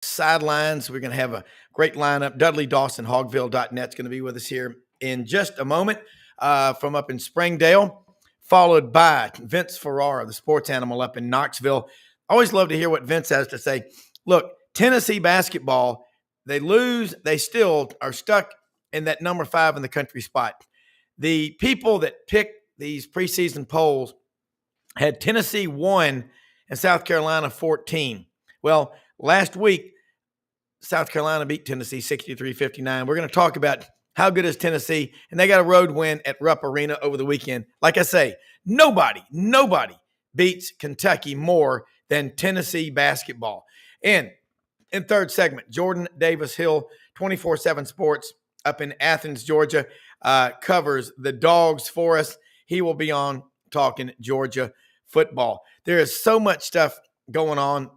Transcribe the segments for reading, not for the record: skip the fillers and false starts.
sidelines. We're going to have a great lineup. Dudley Dawson, Hogville.net is going to be with us here in just a moment from up in Springdale, followed by Vince Ferrara, the sports animal up in Knoxville. Always love to hear what Vince has to say. Look, Tennessee basketball, they lose, they still are stuck in that number 5 in the country spot. The people that picked these preseason polls had Tennessee 1 and South Carolina 14. Well, last week, South Carolina beat Tennessee 63-59. We're going to talk about how good is Tennessee, and they got a road win at Rupp Arena over the weekend. Like I say, nobody beats Kentucky more than Tennessee basketball. And in third segment, Jordan Davis Hill, 24/7 Sports up in Athens, Georgia, covers the Dogs for us. He will be on talking Georgia football. There is so much stuff going on.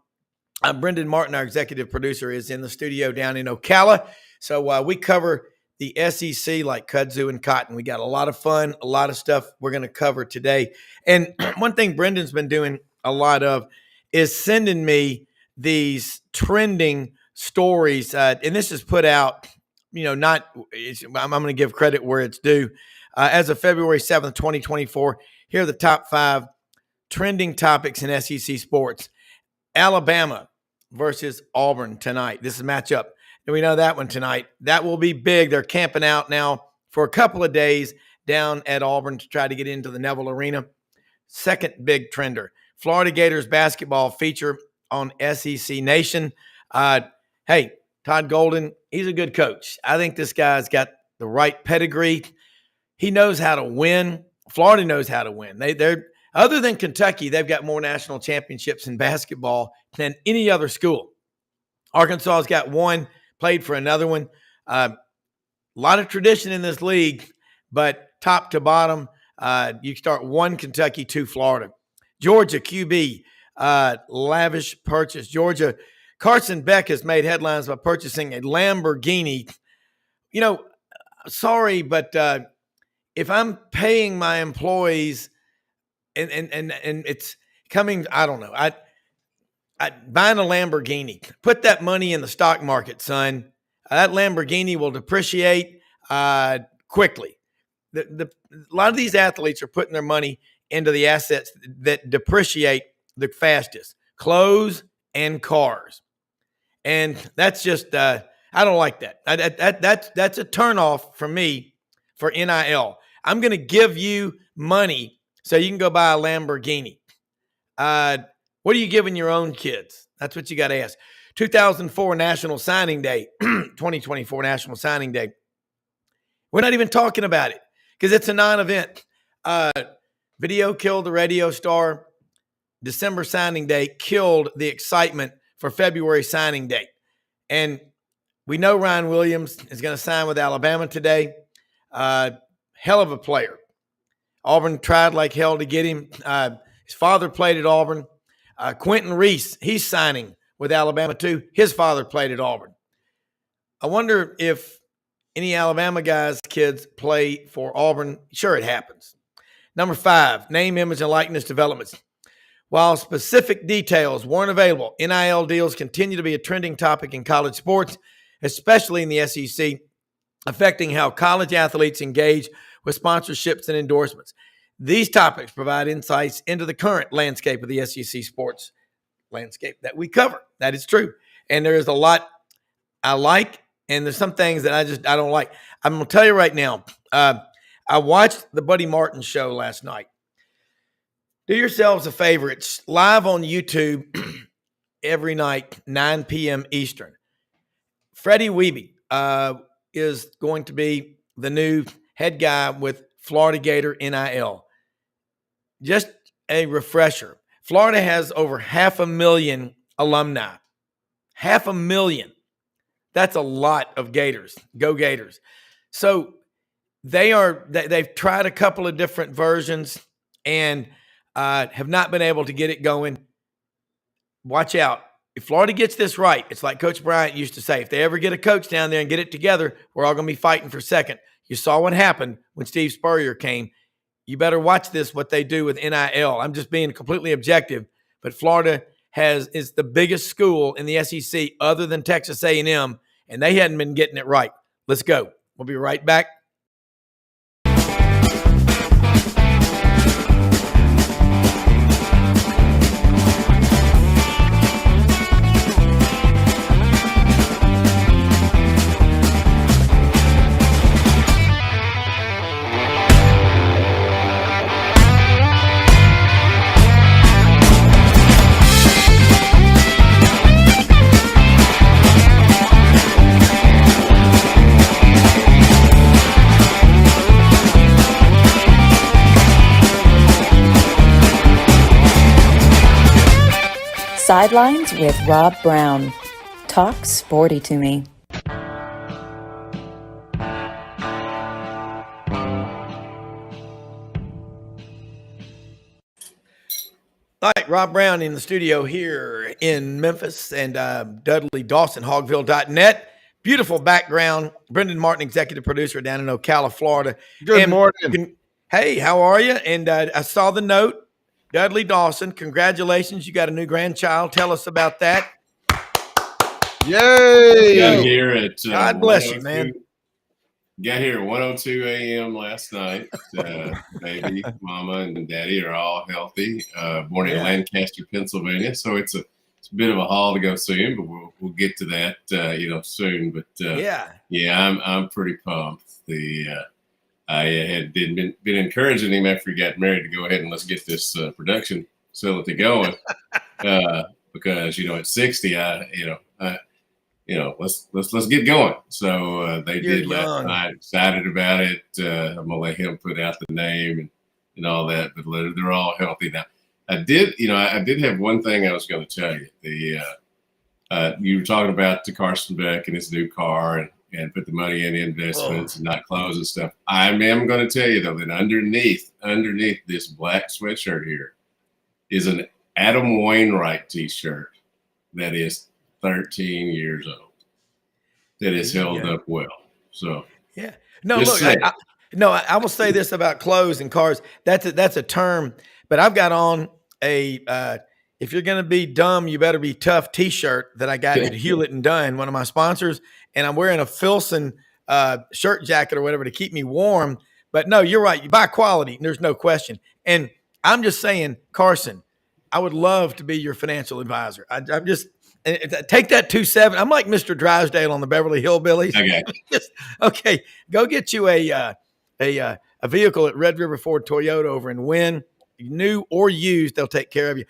Brendan Martin, our executive producer, is in the studio down in Ocala. So we cover the SEC like kudzu and cotton. We got a lot of fun, a lot of stuff we're going to cover today. And one thing Brendan's been doing a lot of is sending me these trending stories. And this is put out, I'm going to give credit where it's due. As of February 7th, 2024, here are the top 5 trending topics in SEC sports. Alabama versus Auburn tonight. This is a matchup. And we know that one tonight. That will be big. They're camping out now for a couple of days down at Auburn to try to get into the Neville Arena. Second big trender. Florida Gators basketball feature on SEC Nation. Hey, Todd Golden, he's a good coach. I think this guy's got the right pedigree. He knows how to win. Florida knows how to win. They're other than Kentucky, they've got more national championships in basketball than any other school. Arkansas has got one, played for another one. A lot of tradition in this league, but top to bottom, you start 1 Kentucky, 2 Florida. Georgia QB, lavish purchase. Georgia, Carson Beck has made headlines by purchasing a Lamborghini. Sorry, but if I'm paying my employees and it's coming, I don't know. I buying a Lamborghini. Put that money in the stock market, son. That Lamborghini will depreciate quickly. A lot of these athletes are putting their money into the assets that depreciate the fastest: clothes and cars. And that's just I don't like that. That's a turnoff for me for NIL. I'm going to give you money so you can go buy a Lamborghini. What are you giving your own kids? That's what you got to ask. 2004 National Signing Day, 2024 National Signing Day. We're not even talking about it because it's a non-event. Video killed the radio star. December signing day killed the excitement for February signing day. And we know Ryan Williams is going to sign with Alabama today. Hell of a player. Auburn tried like hell to get him. His father played at Auburn. Quentin Reese, he's signing with Alabama too. His father played at Auburn. I wonder if any Alabama guys' kids play for Auburn. Sure, it happens. Number 5, name, image, and likeness developments. While specific details weren't available, NIL deals continue to be a trending topic in college sports, especially in the SEC, affecting how college athletes engage with sponsorships and endorsements. These topics provide insights into the current landscape of the SEC sports landscape that we cover. That is true. And there is a lot I like, and there's some things that I don't like. I'm going to tell you right now, I watched the Buddy Martin show last night. Do yourselves a favor. It's live on YouTube every night, 9 p.m. Eastern. Freddie Weeby is going to be the new head guy with Florida Gator NIL. Just a refresher. Florida has over 500,000 alumni. 500,000. That's a lot of Gators. Go Gators. So they've tried a couple of different versions and have not been able to get it going. Watch out. If Florida gets this right, it's like Coach Bryant used to say, if they ever get a coach down there and get it together, we're all going to be fighting for second. You saw what happened when Steve Spurrier came. You better watch this, what they do with NIL. I'm just being completely objective, but Florida is the biggest school in the SEC other than Texas A&M, and they hadn't been getting it right. Let's go. We'll be right back. Sidelines with Rob Browne. Talk sporty to me. All right, Rob Browne in the studio here in Memphis, and Dudley Dawson, hogville.net. Beautiful background. Brendan Martin, executive producer down in Ocala, Florida. Good morning. Hey, how are you? And I saw the note. Dudley Dawson, congratulations. You got a new grandchild. Tell us about that. Yay! Got here at God bless you, man. Got here at 1:02 a.m. last night. Baby, mama, and daddy are all healthy. Born in Lancaster, Pennsylvania. So it's a bit of a haul to go see him, but we'll get to that soon. But I'm pretty pumped. I had been encouraging him after he got married to go ahead and let's get this production facility going because at 60, let's get going. So they did last night. Excited about it. I'm gonna let him put out the name and all that. But they're all healthy now. I did have one thing I was going to tell you. You were talking about Carson Beck and his new car and put the money in investments and not clothes and stuff. I am going to tell you though that underneath this black sweatshirt here is an Adam Wainwright T-shirt that is 13 years old. That is held up well. So no, look, I will say this about clothes and cars. That's a term, but I've got on a if you're going to be dumb, you better be tough T-shirt that I got at Hewlett and Dunn, one of my sponsors, and I'm wearing a Filson shirt jacket or whatever to keep me warm. But no, you're right. You buy quality, there's no question. And I'm just saying, Carson, I would love to be your financial advisor. I'm just take that 2.7. I'm like Mr. Drysdale on the Beverly Hillbillies. Okay, go get you a vehicle at Red River Ford Toyota over in Wynn, new or used. They'll take care of you.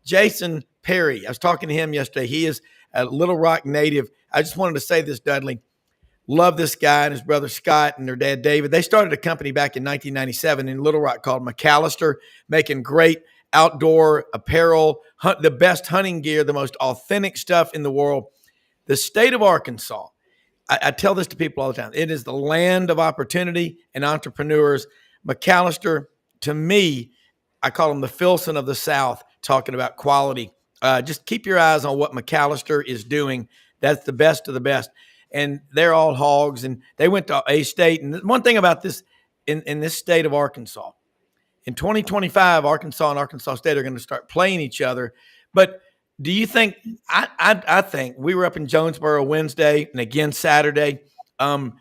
Jason Perry, I was talking to him yesterday. He is a Little Rock native. I just wanted to say this, Dudley. Love this guy and his brother Scott and their dad David. They started a company back in 1997 in Little Rock called McAllister, making great outdoor apparel, the best hunting gear, the most authentic stuff in the world. The state of Arkansas, I tell this to people all the time, it is the land of opportunity and entrepreneurs. McAllister, to me, I call him the Filson of the South, talking about quality. Just keep your eyes on what McAllister is doing. That's the best of the best. And they're all hogs, and they went to A-State. And one thing about this, in this state of Arkansas, in 2025, Arkansas and Arkansas State are going to start playing each other. But do you think – I think we were up in Jonesboro Wednesday and again Saturday. I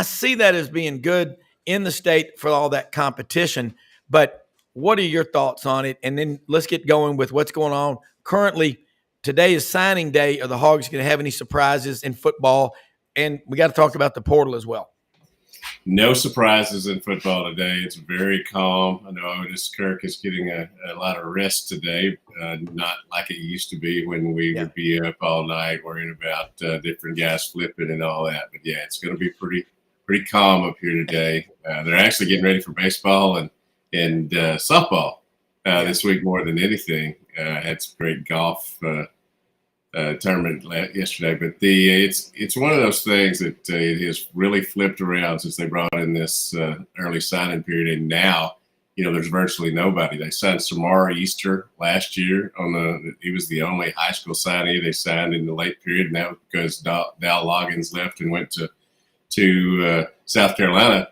see that as being good in the state for all that competition. But what are your thoughts on it? And then let's get going with what's going on currently. Today is signing day. Are the Hogs going to have any surprises in football? And we got to talk about the portal as well. No surprises in football today. It's very calm. I know Otis Kirk is getting a lot of rest today, not like it used to be when we would be up all night worrying about different guys flipping and all that. But, it's going to be pretty calm up here today. They're actually getting ready for baseball and softball this week more than anything. Had some great golf tournament yesterday, but it's one of those things that it has really flipped around since they brought in this early signing period, and now there's virtually nobody. They signed Samara Easter last year he was the only high school signee they signed in the late period, and that was because Dal Loggins left and went to South Carolina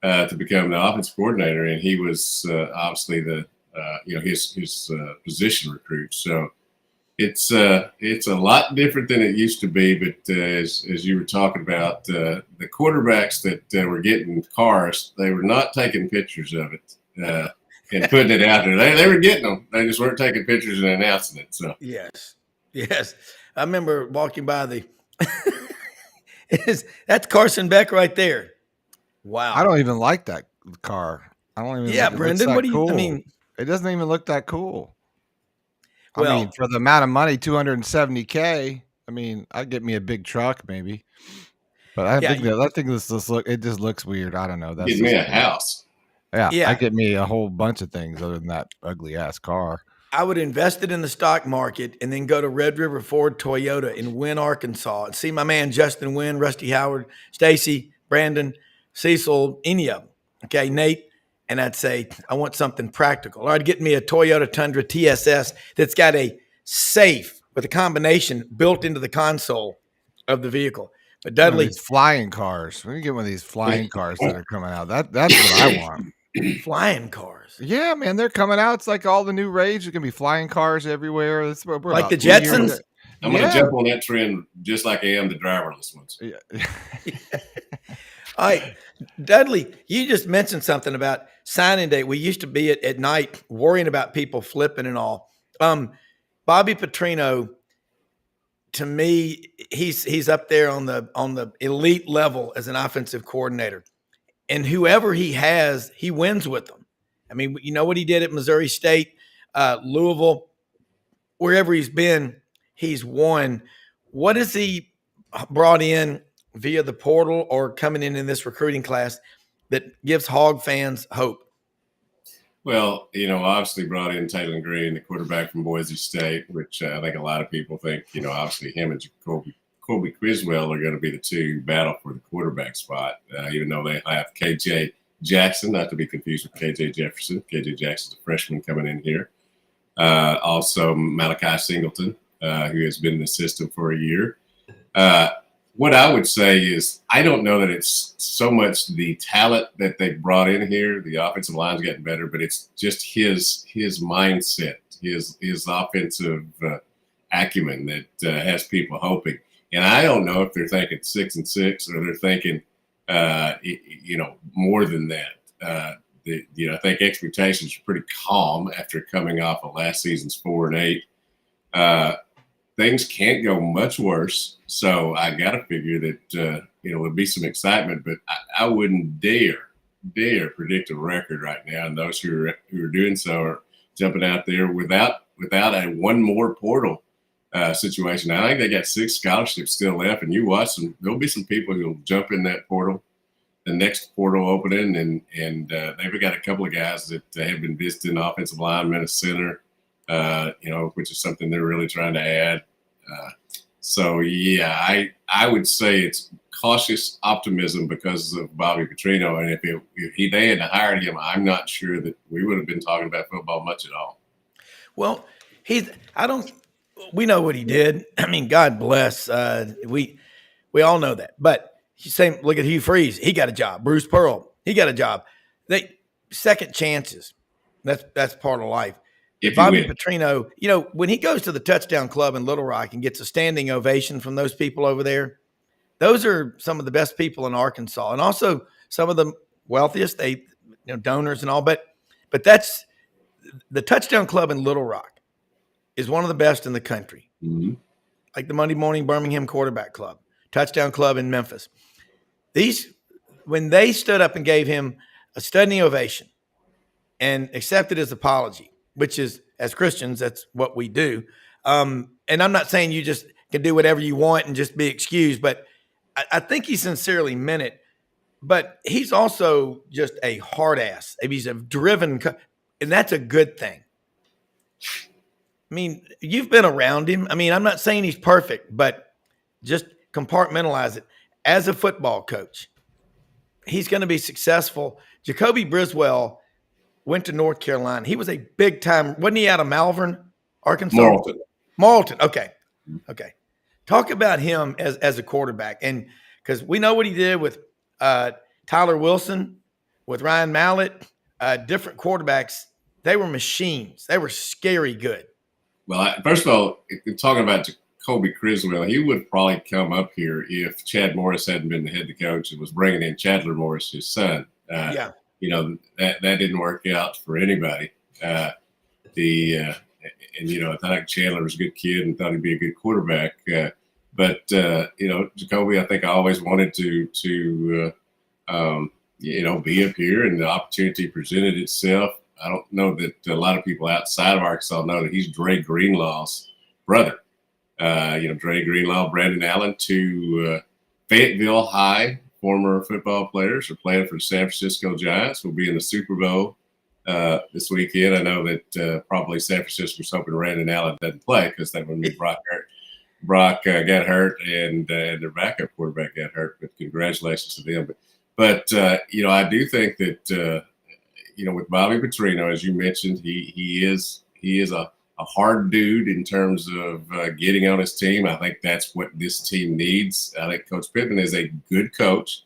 to become the offensive coordinator, and he was obviously the his position recruits. So it's a lot different than it used to be. But as you were talking about, the quarterbacks that were getting cars, they were not taking pictures of it and putting it out there. They were getting them. They just weren't taking pictures and announcing it. So Yes. I remember walking by the. That's Carson Beck right there. Wow. I don't even like that car. I don't even. Yeah, think it looks Brendan. that What do you? cool. I mean, it doesn't even look that cool. well, I mean, for the amount of money, $270K. I mean, I'd get me a big truck maybe, but I think this look. It just looks weird. I don't know. That's get me a house. Yeah, I get me a whole bunch of things other than that ugly ass car. I would invest it in the stock market and then go to Red River Ford Toyota in Wynn, Arkansas, and see my man Justin Wynn, Rusty Howard, Stacy, Brandon, Cecil, any of them. Okay, Nate, and I'd say I want something practical. Or I'd get me a Toyota Tundra TSS that's got a safe with a combination built into the console of the vehicle. But Dudley, these flying cars. We can get one of these flying cars that are coming out. That's what I want. flying cars. Yeah, man, they're coming out. It's like all the new rage. There's gonna be flying cars everywhere. We're Like about the 3 years Jetsons? I'm going to jump on that trend just like I am the driverless ones. Yeah. All right, Dudley, you just mentioned something about signing day. We used to be at night worrying about people flipping and all. Bobby Petrino, to me, he's up there on the elite level as an offensive coordinator. And whoever he has, he wins with them. I mean, you know what he did at Missouri State, Louisville, wherever he's been, he's won. What has he brought in via the portal or coming in this recruiting class that gives Hog fans hope? Well, obviously brought in Taylor Green, the quarterback from Boise State, which I think a lot of people think, obviously him and Colby Criswell are going to be the two battle for the quarterback spot, even though they have KJ Jackson, not to be confused with KJ Jefferson. KJ Jackson's a freshman coming in here. Also Malachi Singleton, who has been in the system for a year. What I would say is I don't know that it's so much the talent that they brought in here. The offensive line's getting better, but it's just his mindset, his offensive acumen that has people hoping. And I don't know if they're thinking 6-6 or they're thinking, more than that. I think expectations are pretty calm after coming off of last season's 4-8. Things can't go much worse. So I got to figure that, there'll be some excitement, but I wouldn't dare predict a record right now. And those who are doing so are jumping out there without a one more portal situation. I think they got 6 scholarships still left, and you watch them. There'll be some people who'll jump in that portal, the next portal opening, and they've got a couple of guys that have been visiting offensive linemen, a center, which is something they're really trying to add. So yeah, I would say it's cautious optimism because of Bobby Petrino, and if they had hired him, I'm not sure that we would have been talking about football much at all. Well, we know what he did. I mean, God bless. We all know that. But look at Hugh Freeze. He got a job. Bruce Pearl. He got a job. Second chances. That's part of life. Bobby Petrino, when he goes to the Touchdown Club in Little Rock and gets a standing ovation from those people over there, those are some of the best people in Arkansas, and also some of the wealthiest. Donors and all. But that's the Touchdown Club in Little Rock is one of the best in the country. Mm-hmm. Like the Monday Morning Birmingham Quarterback Club, Touchdown Club in Memphis. When they stood up and gave him a standing ovation and accepted his apology, which is, as Christians, that's what we do. And I'm not saying you just can do whatever you want and just be excused, but I think he sincerely meant it. But he's also just a hard ass. He's a driven, and that's a good thing. I mean, you've been around him. I mean, I'm not saying he's perfect, but just compartmentalize it. As a football coach, he's going to be successful. Jacoby Briswell went to North Carolina. He was a big time. Wasn't he out of Malvern, Arkansas? Marlton. Okay. Talk about him as a quarterback, and because we know what he did with Tyler Wilson, with Ryan Mallett, different quarterbacks They were machines. They were scary good. Well, first of all, talking about Jacoby Criswell, he would probably come up here if Chad Morris hadn't been the head coach and was bringing in Chandler Morris, his son. Yeah. That didn't work out for anybody. I think Chandler was a good kid and thought he'd be a good quarterback. But Jacoby, I think I always wanted to be up here, and the opportunity presented itself. I don't know that a lot of people outside of Arkansas know that he's Dre Greenlaw's brother. Dre Greenlaw, Brandon Allen, two Fayetteville High former football players are playing for the San Francisco Giants. Will be in the Super Bowl this weekend. I know that probably San Francisco's hoping Brandon Allen doesn't play because that would be Brock got hurt and their backup quarterback got hurt. But congratulations to them. But I do think that with Bobby Petrino, as you mentioned, he is a hard dude in terms of getting on his team. I think that's what this team needs. I think Coach Pittman is a good coach.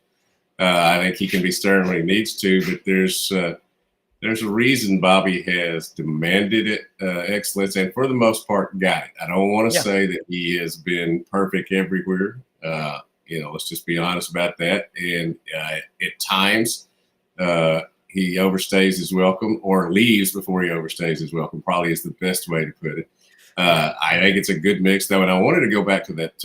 I think he can be stern when he needs to, but there's a reason Bobby has demanded excellence and for the most part got it. I don't want to say that he has been perfect everywhere. Let's just be honest about that. And at times he overstays his welcome or leaves before he overstays his welcome, probably is the best way to put it. I think it's a good mix, though. And I wanted to go back to that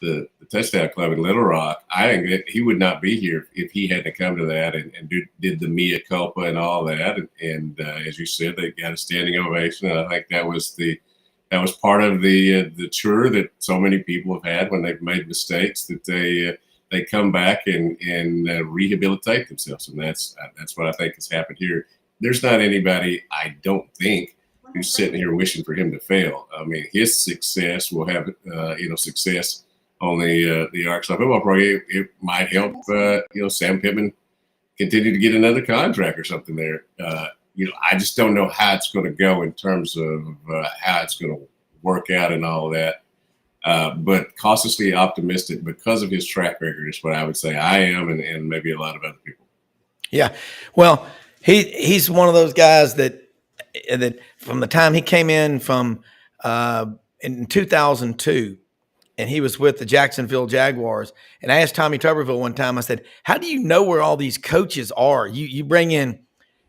the touchdown club in Little Rock. I think that he would not be here if he hadn't come to that and did the mea culpa and all that. And as you said, they got a standing ovation. And I think that was part of the tour that so many people have had when they've made mistakes, that they come back and rehabilitate themselves. And that's what I think has happened here. There's not anybody, I don't think, who's sitting here wishing for him to fail. I mean, his success will have, success on the Arkansas football program. It might help, Sam Pittman continue to get another contract or something there. I just don't know how it's going to go in terms of how it's going to work out and all of that. But cautiously optimistic because of his track record is what I would say I am, and maybe a lot of other people. Yeah. Well, he's one of those guys that from the time he came in from in 2002, and he was with the Jacksonville Jaguars. And I asked Tommy Tuberville one time, I said, how do you know where all these coaches are? You bring in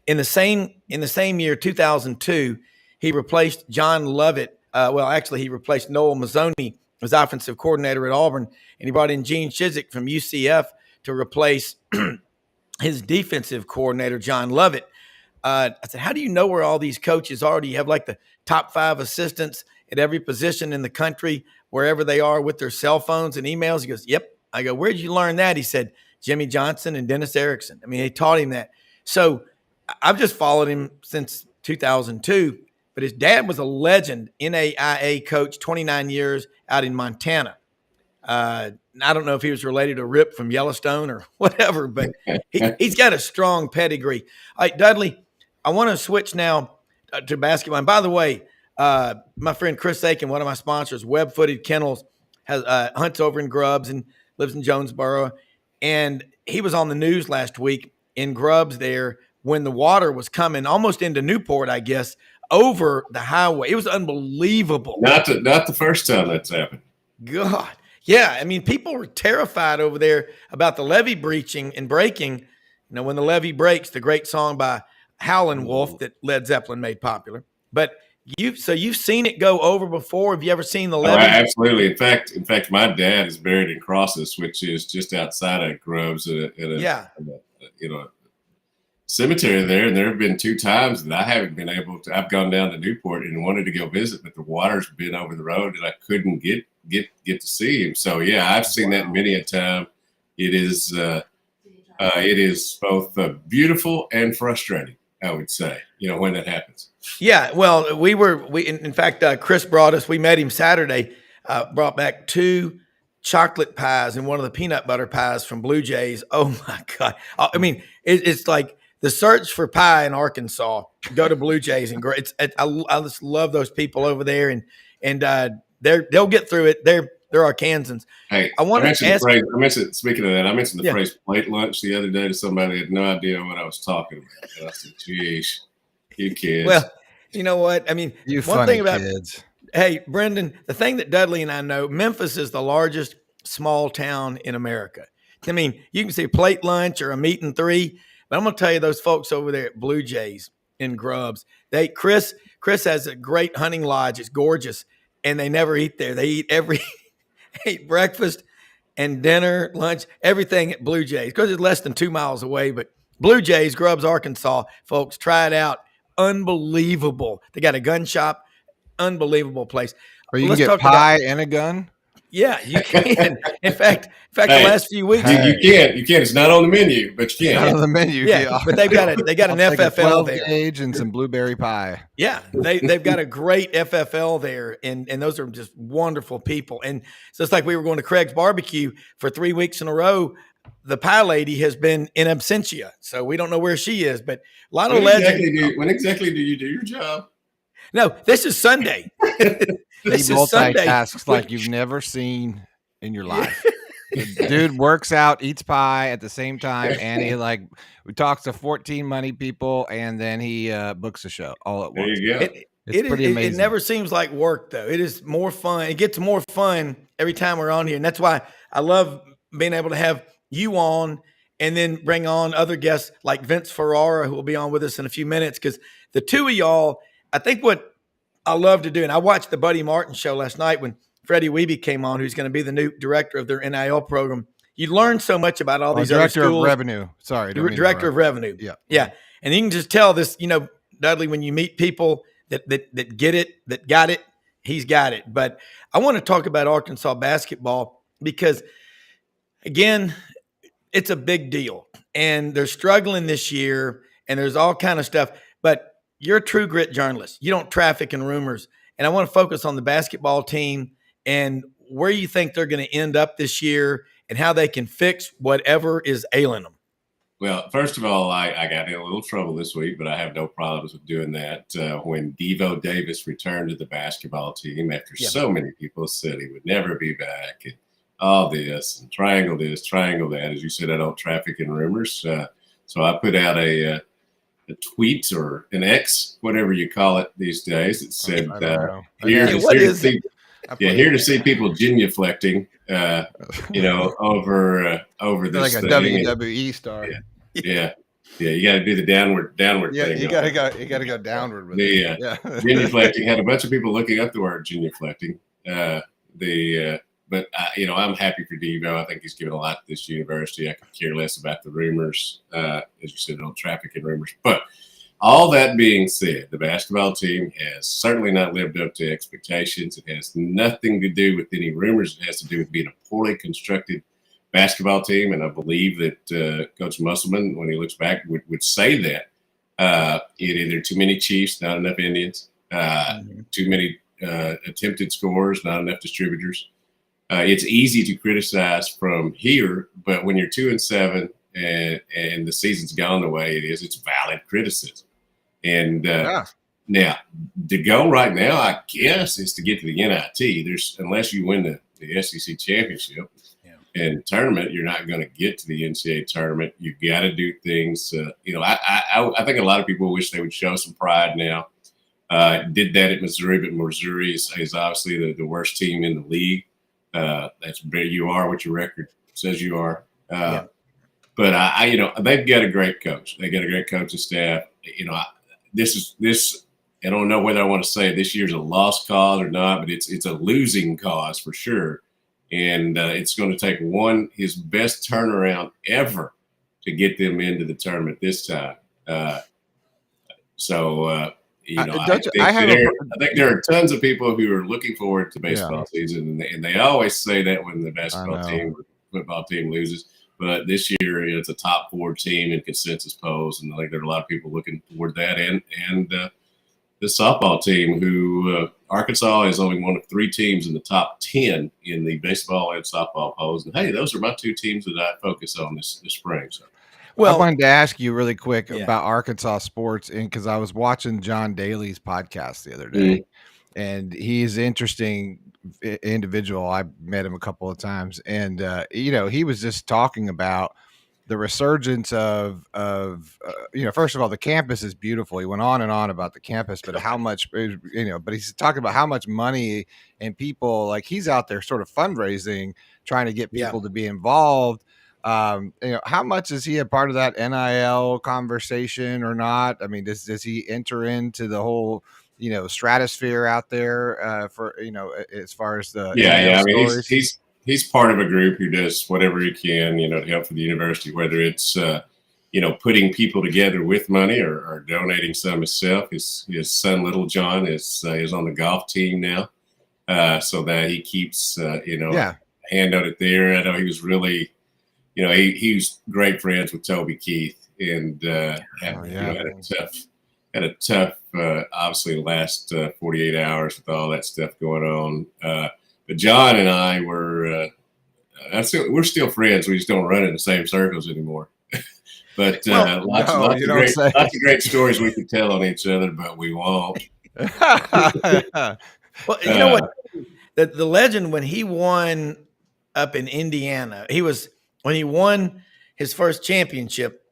the same year, 2002, he replaced John Lovett. He replaced Noel Mazzoni as offensive coordinator at Auburn, and he brought in Gene Chizik from UCF to replace his defensive coordinator, John Lovett. I said, how do you know where all these coaches are? Do you have like the top 5 assistants at every position in the country, wherever they are, with their cell phones and emails? He goes, yep. I go, where'd you learn that? He said, Jimmy Johnson and Dennis Erickson. I mean, they taught him that. So I've just followed him since 2002, but his dad was a legend NAIA coach, 29 years out in Montana. I don't know if he was related to Rip from Yellowstone or whatever, but he's got a strong pedigree. All right, Dudley, I want to switch now to basketball. And by the way, my friend Chris Aiken, one of my sponsors, Web Footed Kennels, has hunts over in Grubbs and lives in Jonesboro. And he was on the news last week in Grubbs there when the water was coming almost into Newport, I guess, over the highway. It was unbelievable. Not the first time that's happened. God. Yeah. I mean, people were terrified over there about the levee breaching and breaking. When the levee breaks, the great song by Howlin' Wolf that Led Zeppelin made popular. But you've seen it go over before. Have you ever seen the levee? Oh, absolutely. In fact, my dad is buried in Crosses, which is just outside of Groves at a cemetery there. And there have been 2 times that I haven't been able to. I've gone down to Newport and wanted to go visit, but the water's been over the road and I couldn't get to see him. So yeah, I've seen that many a time. It is both beautiful and frustrating, I would say, when that happens. Yeah, well, in fact, Chris we met him Saturday, brought back 2 chocolate pies and one of the peanut butter pies from Blue Jays. Oh my God. I mean, it's like the search for pie in Arkansas. Go to Blue Jays and I just love those people over there, and they'll get through it. They're Arkansans. Hey, I mentioned the phrase plate lunch the other day to somebody that had no idea what I was talking about. And I said, geez. You kids. Well, you know what? I mean, You one funny thing about kids. hey, Brendan, the thing that Dudley and I know, Memphis is the largest small town in America. I mean, you can see plate lunch or a meat and three, but I'm going to tell you those folks over there at Blue Jays in Grubbs. Chris has a great hunting lodge. It's gorgeous, and they never eat there. They eat eat breakfast and dinner, lunch, everything at Blue Jays because it's less than 2 miles away. But Blue Jays, Grubbs, Arkansas, folks, try it out. Unbelievable. They got a gun shop. Unbelievable place. Or you Let's can get talk pie about, and a gun. yeah, you can. In fact, Hey, the last few weeks, You can't. It's not on the menu, but you It's not can. on the menu. yeah, but they got an I'll take a FFL 12 there. gauge and some blueberry pie. Yeah, they've got a great FFL there, and those are just wonderful people. And so it's like we were going to Craig's Barbecue for 3 weeks in a row. The pie lady has been in absentia, so we don't know where she is. But a lot of legends. When exactly do you do your job? No, this is Sunday. He This is Sunday. multitasks like you've never seen in your life. The dude works out, eats pie at the same time, and he we talks to 14 money people, and then he books a show all at There once. you go. It's pretty amazing. It never seems like work, though. It is more fun. It gets more fun every time we're on here, and that's why I love being able to have you on, and then bring on other guests like Vince Ferrara, who will be on with us in a few minutes. Because the two of y'all, I think what I love to do, and I watched the Buddy Martin show last night when Freddie Wiebe came on, who's going to be the new director of their NIL program. You learn so much about all these other schools. Director of Revenue. Sorry. Director of Revenue. Yeah. Yeah. And you can just tell this, Dudley, when you meet people that get it, that got it, he's got it. But I want to talk about Arkansas basketball because, again, it's a big deal. And they're struggling this year, and there's all kind of stuff. But you're a true grit journalist. You don't traffic in rumors. And I want to focus on the basketball team and where you think they're going to end up this year and how they can fix whatever is ailing them. Well, first of all, I got in a little trouble this week, but I have no problems with doing that. When Devo Davis returned to the basketball team after so many people said he would never be back and all this and triangle that. As you said, I don't traffic in rumors. So I put out a tweet or an X, whatever you call it these days. It said, here to see people genuflecting, over this like a thing. WWE star. Yeah. You got to do the downward thing. You got to go downward with it. Yeah. Genuflecting had a bunch of people looking up the word genuflecting. But I'm happy for Devo. I think he's given a lot to this university. I could care less about the rumors. As you said, don't traffic in rumors. But all that being said, the basketball team has certainly not lived up to expectations. It has nothing to do with any rumors. It has to do with being a poorly constructed basketball team. And I believe that Coach Musselman, when he looks back, would say that. Either too many Chiefs, not enough Indians, too many attempted scores, not enough distributors. It's easy to criticize from here, but when you're 2-7 and the season's gone the way it is, it's valid criticism. And now, the goal right now, I guess, is to get to the NIT. Unless you win the SEC championship and tournament, you're not going to get to the NCAA tournament. You've got to do things. I think a lot of people wish they would show some pride now. Did that at Missouri, but Missouri is obviously the worst team in the league. You are what your record says you are. But they've got a great coach. They got a great coaching staff. I don't know whether I want to say this year's a lost cause or not, but it's a losing cause for sure. And it's going to take his best turnaround ever to get them into the tournament this time. I think there are tons of people who are looking forward to baseball season, and they always say that when the basketball team or football team loses. But this year, it's a top 4 team in consensus polls, and I think there are a lot of people looking toward that. And the softball team, who Arkansas is only one of 3 teams in the top 10 in the baseball and softball polls. And hey, those are my 2 teams that I focus on this spring. So. Well, I wanted to ask you really quick about Arkansas sports, and because I was watching John Daly's podcast the other day, and he's an interesting individual. I met him a couple of times, and he was just talking about the resurgence of first of all, the campus is beautiful. He went on and on about the campus, but how much, but he's talking about how much money and people, like he's out there sort of fundraising, trying to get people to be involved. How much is he a part of that NIL conversation or not? I mean, does he enter into the whole, stratosphere out there for, as far as the I mean, stories? he's part of a group who does whatever he can, to help for the university, whether it's putting people together with money or donating some himself. His son, Little John, is on the golf team now, so that he keeps a hand on it there. I know he was really, he was great friends with Toby Keith, and had a tough, obviously, the last 48 hours with all that stuff going on. But John and I we're still friends. We just don't run in the same circles anymore. But lots of great stories we could tell on each other, but we won't. Well, you know what? The legend, when he won up in Indiana, when he won his first championship,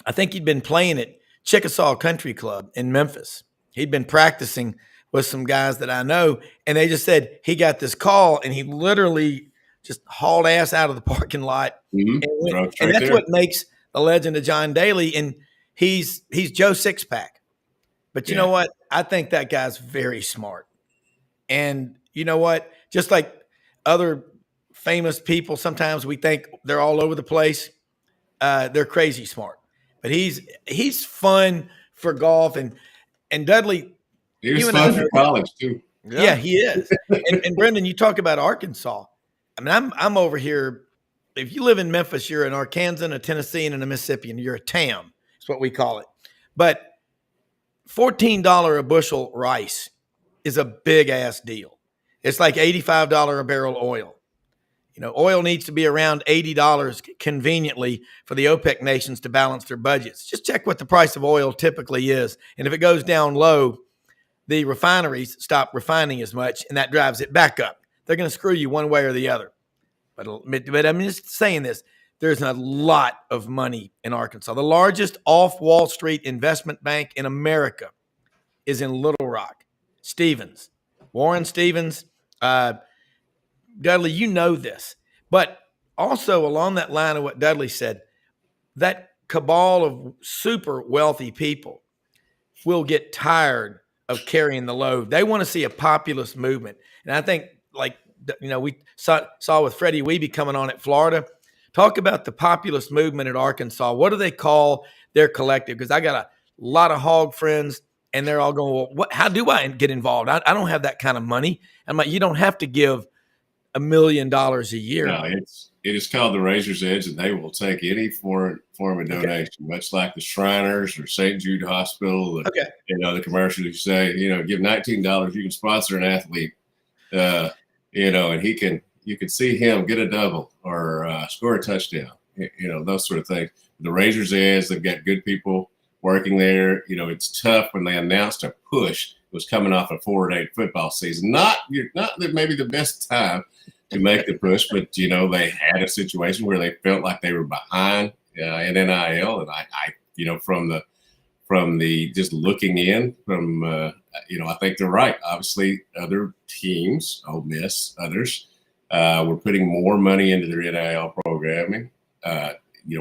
I think he'd been playing at Chickasaw Country Club in Memphis. He'd been practicing with some guys that I know, and they just said he got this call, and he literally just hauled ass out of the parking lot. Mm-hmm. And that's what makes the legend of John Daly, and he's Joe Sixpack. But you know what? I think that guy's very smart. And you know what? Just like other famous people, sometimes we think they're all over the place. They're crazy smart. But he's fun for golf, and Dudley. He was fun for college too. Yeah, he is. And Brendan, you talk about Arkansas. I mean, I'm over here. If you live in Memphis, you're an Arkansan, a Tennessean, and a Mississippian. You're a TAM. That's what we call it. But $14 a bushel rice is a big ass deal. It's like $85 a barrel oil. Oil needs to be around $80 conveniently for the OPEC nations to balance their budgets. Just check what the price of oil typically is. And if it goes down low, the refineries stop refining as much, and that drives it back up. They're going to screw you one way or the other. But I'm just saying this. There's a lot of money in Arkansas. The largest off-Wall Street investment bank in America is in Little Rock. Stevens. Warren Stevens. Dudley, you know this. But also along that line of what Dudley said, that cabal of super wealthy people will get tired of carrying the load. They want to see a populist movement. And I think, we saw with Freddie Weeby coming on at Florida. Talk about the populist movement at Arkansas. What do they call their collective? Because I got a lot of hog friends, and they're all going, well, how do I get involved? I don't have that kind of money. I'm like, you don't have to give $1 million a year. No, it is called the Razor's Edge, and they will take any form of donation, much like the Shriners or St. Jude Hospital. The commercials you say, give $19, you can sponsor an athlete, and you can see him get a double or score a touchdown, those sort of things. The Razor's Edge, they've got good people working there. It's tough when they announced a push. It was coming off a 4-8 football season. Not maybe the best time to make the push, but they had a situation where they felt like they were behind in NIL, and I from the just looking in I think they're right. Obviously, other teams, Ole Miss, others, were putting more money into their NIL programming.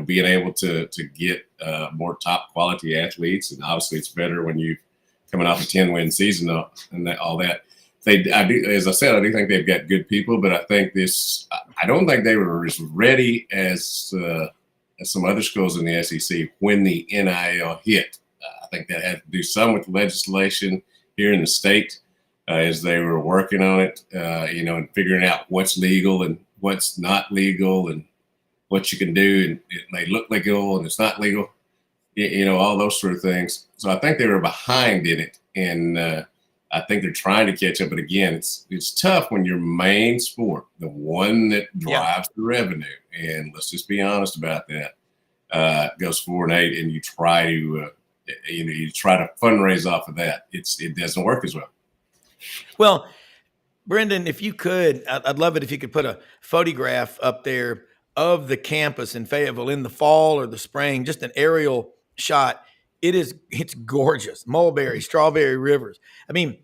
Being able to get more top quality athletes, and obviously it's better when you coming off a 10-win season and all that. As I said, I do think they've got good people, but I think I don't think they were as ready as some other schools in the SEC when the NIL hit. I think that had to do some with legislation here in the state as they were working on it, and figuring out what's legal and what's not legal and what you can do, and it may look legal and it's not legal, all those sort of things. So I think they were behind in it, and I think they're trying to catch up. But again, it's tough when your main sport, the one that drives the revenue, and let's just be honest about that, goes 4-8, and you try to fundraise off of that. It doesn't work as well. Well, Brendan, if you could, I'd love it if you could put a photograph up there of the campus in Fayetteville in the fall or the spring, just an aerial shot. It's gorgeous. Mulberry, strawberry rivers. I mean,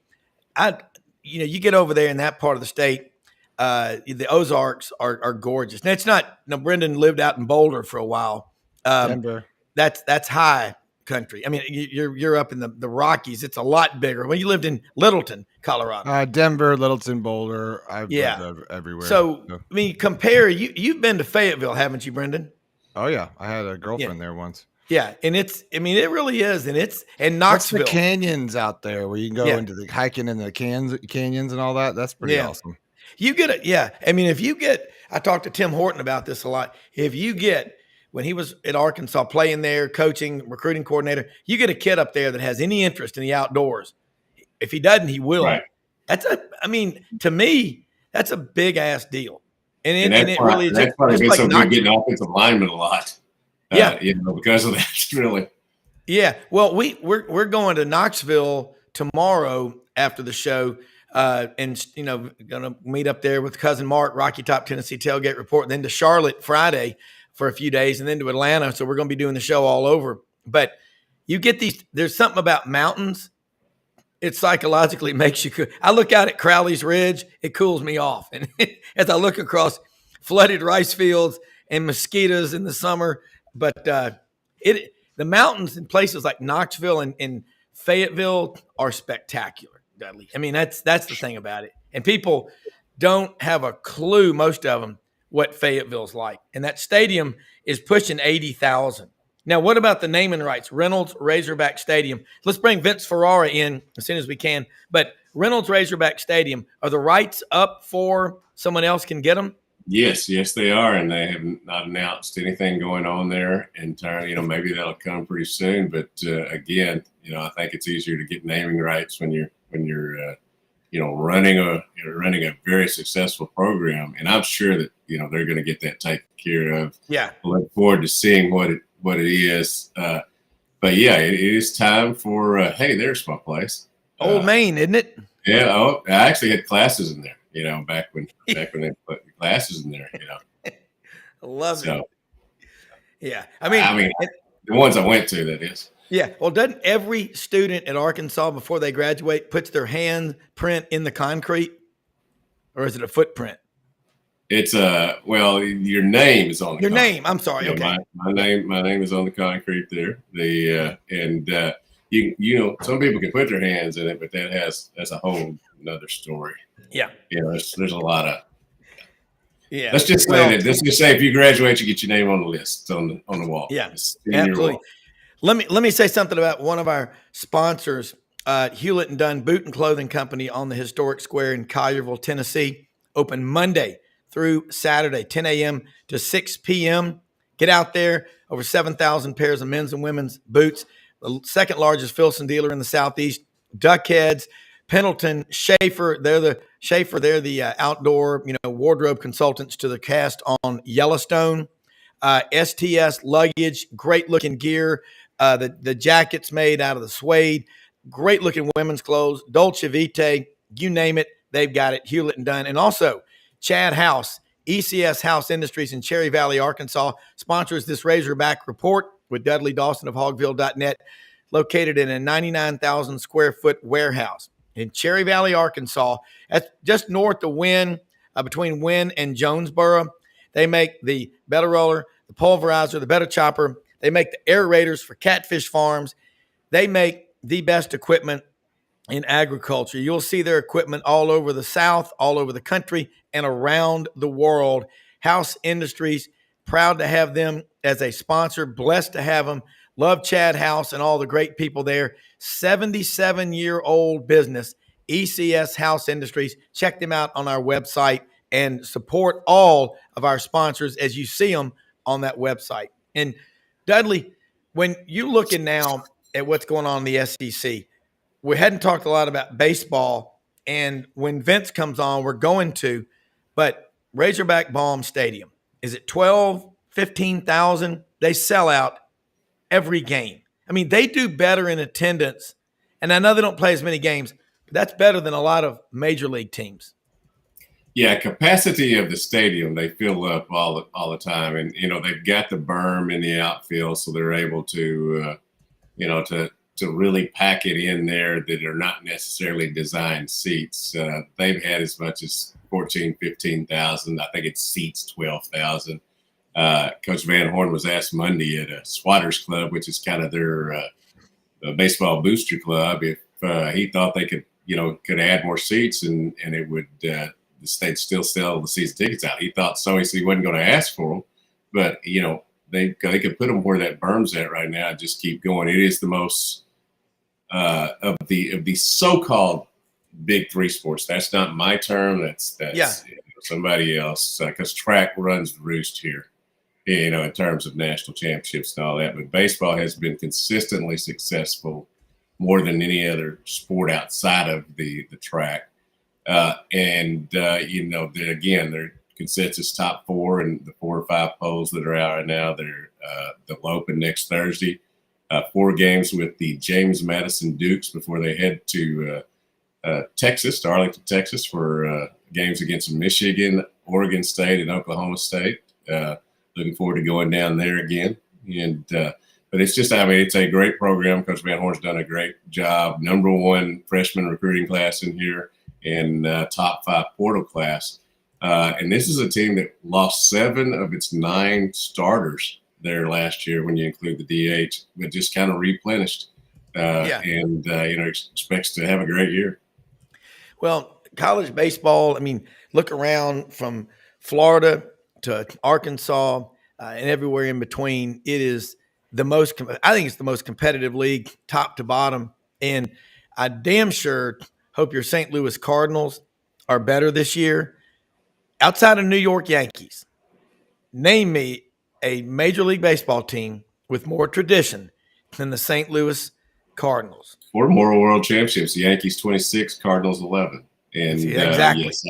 you get over there in that part of the state, the Ozarks are gorgeous. Now it's not. Brendan lived out in Boulder for a while. Denver. That's high country. I mean, you're up in the Rockies. It's a lot bigger. When you lived in Littleton, Colorado. Denver, Littleton, Boulder. I've lived everywhere. So, I mean, compare. You've been to Fayetteville, haven't you, Brendan? Oh yeah, I had a girlfriend there once. Yeah, and it really is, and Knoxville. What's the canyons out there where you can go into the hiking in the canyons and all that? That's pretty awesome. You get it, yeah. I mean, I talked to Tim Horton about this a lot. When he was at Arkansas playing there, coaching, recruiting coordinator, you get a kid up there that has any interest in the outdoors. If he doesn't, he will. Right. To me, that's a big ass deal. And it really is. That's probably been something we're getting offensive linemen a lot. Because of that, really. Yeah. Well, we're going to Knoxville tomorrow after the show, and going to meet up there with cousin Mark, Rocky Top Tennessee Tailgate Report, and then to Charlotte Friday for a few days, and then to Atlanta. So we're going to be doing the show all over. But you get there's something about mountains. It psychologically makes you cool. I look out at Crowley's Ridge, it cools me off. And as I look across flooded rice fields and mosquitoes in the summer, but the mountains in places like Knoxville and Fayetteville are spectacular, Dudley. I mean, that's the thing about it. And people don't have a clue, most of them, what Fayetteville's like. And that stadium is pushing 80,000. Now, what about the naming rights? Reynolds Razorback Stadium. Let's bring Vince Ferrara in as soon as we can. But Reynolds Razorback Stadium, are the rights up for someone else can get them? Yes, they are, and they have not announced anything going on there. Maybe that'll come pretty soon. But again, I think it's easier to get naming rights when you're running a very successful program, and I'm sure that they're going to get that taken care of. Yeah, I look forward to seeing what it is. But yeah, it is time for hey, there's my place, Old Main, isn't it? Yeah. Oh, I actually had classes in there. Back when they put classes in there. I love it. Yeah, I mean, the ones I went to, that is. Yeah. Well, doesn't every student at Arkansas before they graduate puts their hand print in the concrete, or is it a footprint? It's your name is on the your concrete. Name. I'm sorry. Okay. My name is on the concrete there. Some people can put their hands in it, but that's a whole another story. Yeah. There's a lot of. Yeah. Let's just say if you graduate, you get your name on the list on the wall. Yeah. Absolutely. Let me say something about one of our sponsors, Hewlett and Dunn Boot and Clothing Company on the historic square in Collierville, Tennessee. Open Monday through Saturday, 10 a.m. to 6 p.m. Get out there. Over 7,000 pairs of men's and women's boots. The second largest Filson dealer in the Southeast. Duckheads, Pendleton, Schaefer. They're the outdoor wardrobe consultants to the cast on Yellowstone. STS luggage, great looking gear. The jackets made out of the suede, great looking women's clothes, Dolce Vita, you name it, they've got it. Hewlett and Dunn, and also Chad House, ECS House Industries in Cherry Valley, Arkansas, sponsors this Razorback report with Dudley Dawson of Hogville.net, located in a 99,000 square foot warehouse in Cherry Valley, Arkansas. That's just north of Wynn, between Wynn and Jonesboro. They make the Better Roller, the Pulverizer, the Better Chopper. They make the aerators for catfish farms. They make the best equipment in agriculture. You'll see their equipment all over the South, all over the country, and around the world. House Industries, proud to have them as a sponsor, blessed to have them. Love Chad House and all the great people there. 77-year-old business, ECS House Industries. Check them out on our website and support all of our sponsors as you see them on that website. And Dudley, when you're looking now at what's going on in the SEC, we hadn't talked a lot about baseball, and when Vince comes on, we're going to, but Razorback Balm Stadium, is it 12, 15,000? They sell out every game. I mean, they do better in attendance, and I know they don't play as many games, but that's better than a lot of major league teams. Yeah, capacity of the stadium, they fill up all the time, and they've got the berm in the outfield, so they're able to to really pack it in there that are not necessarily designed seats. They've had as much as 14, 15,000. I think it seats 12,000. Coach Van Horn was asked Monday at a Swatters Club, which is kind of their baseball booster club, if he thought they could add more seats and it would they'd still sell the season tickets out. He thought so. He said he wasn't going to ask for them, but they could put them where that berm's at right now and just keep going. It is the most of the so-called big three sports. That's not my term. That's somebody else, because track runs the roost here, in terms of national championships and all that. But baseball has been consistently successful more than any other sport outside of the track. They're consensus top four in the 4 or 5 polls that are out right now. They'll open next Thursday. 4 games with the James Madison Dukes before they head to Texas, to Arlington, Texas, for games against Michigan, Oregon State, and Oklahoma State. Looking forward to going down there again. But it's just, it's a great program. Coach Van Horn's done a great job. Number 1 freshman recruiting class in here, and top 5 portal class. And this is a team that lost 7 of its 9 starters there last year when you include the DH, but just kind of replenished and expects to have a great year. Well, college baseball, look around from Florida to Arkansas and everywhere in between. It is I think it's the most competitive league, top to bottom. And I damn sure hope your St. Louis Cardinals are better this year. Outside of New York Yankees, name me a Major League Baseball team with more tradition than the St. Louis Cardinals. 4 more world championships. The Yankees 26, Cardinals 11. And exactly. Yes,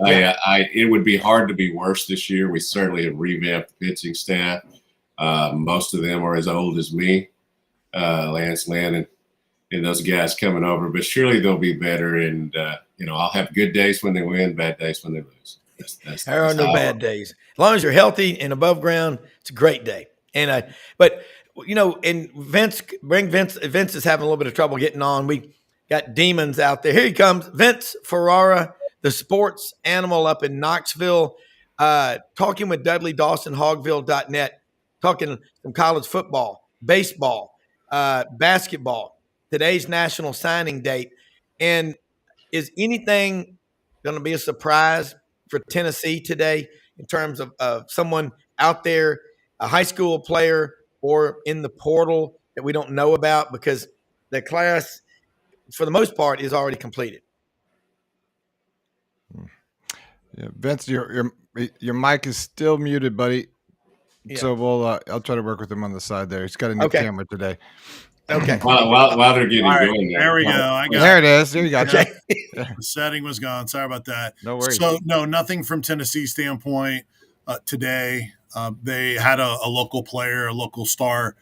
it would be hard to be worse this year. We certainly have revamped the pitching staff. Most of them are as old as me, Lance Lynn and those guys coming over. But surely they'll be better. And I'll have good days when they win, bad days when they lose. There are no bad days. As long as you're healthy and above ground, it's a great day. And and Vince is having a little bit of trouble getting on. We got demons out there. Here he comes, Vince Ferrara, the sports animal up in Knoxville, talking with Dudley Dawson, Hogville.net, talking some college football, baseball, basketball, today's national signing date. And is anything going to be a surprise for Tennessee today in terms of someone out there, a high school player or in the portal that we don't know about, because the class, for the most part, is already completed? Yeah, Vince, your mic is still muted, buddy. Yeah. So I'll try to work with him on the side there. He's got a new camera today. Okay. While they're getting going there we go. There it is. There you go. Okay. The setting was gone. Sorry about that. No worries. So no, nothing from Tennessee standpoint today. They had a local player, a local star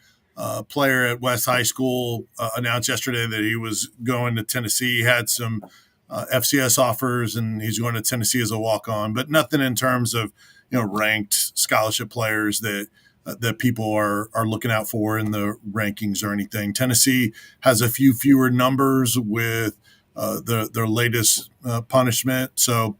player at West High School announced yesterday that he was going to Tennessee. He had some FCS offers, and he's going to Tennessee as a walk-on. But nothing in terms of ranked scholarship players that people are looking out for in the rankings or anything. Tennessee has a few fewer numbers with their latest punishment. So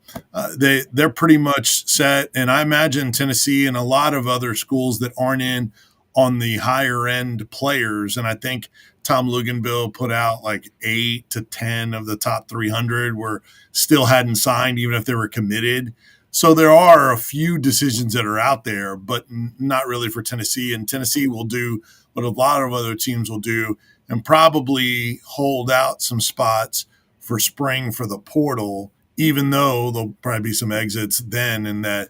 they're pretty much set. And I imagine Tennessee and a lot of other schools that aren't in on the higher end players. And I think Tom Luganville put out like 8 to 10 of the top 300 were still hadn't signed, even if they were committed. So there are a few decisions that are out there, but not really for Tennessee. And Tennessee will do what a lot of other teams will do and probably hold out some spots for spring for the portal, even though there'll probably be some exits then in that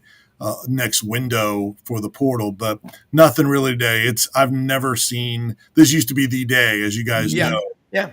next window for the portal. But nothing really today. I've never seen – this used to be the day, as you guys know. Yeah.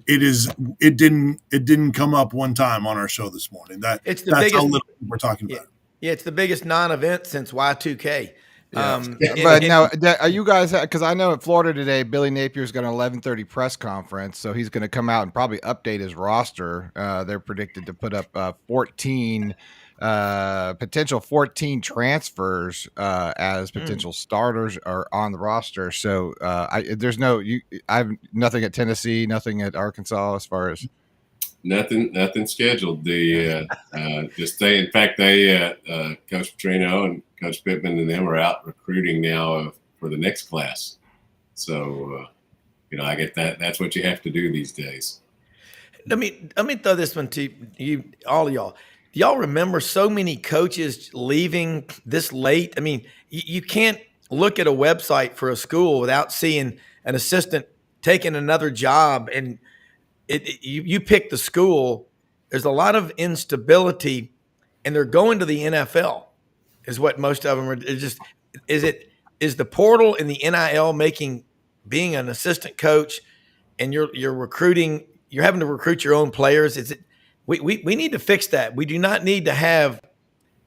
It didn't come up one time on our show this morning. That's biggest, how little we're talking about. Yeah, it's the biggest non-event since Y2K. But now, are you guys? Because I know in Florida today, Billy Napier's got an 11:30 press conference, so he's going to come out and probably update his roster. They're predicted to put up 14 potential 14 transfers as potential starters are on the roster. So I have nothing at Tennessee, nothing at Arkansas as far as nothing scheduled. Just they, in fact, Coach Petrino and Coach Pittman and them are out recruiting now for the next class. So I get that. That's what you have to do these days. Let me throw this one to you, all of y'all. Do y'all remember so many coaches leaving this late? I mean, you can't look at a website for a school without seeing an assistant taking another job, and you pick the school. There's a lot of instability, and they're going to the NFL. Is what most of them are. Is the portal and the NIL making being an assistant coach, and you're recruiting? You're having to recruit your own players. We need to fix that. We do not need to have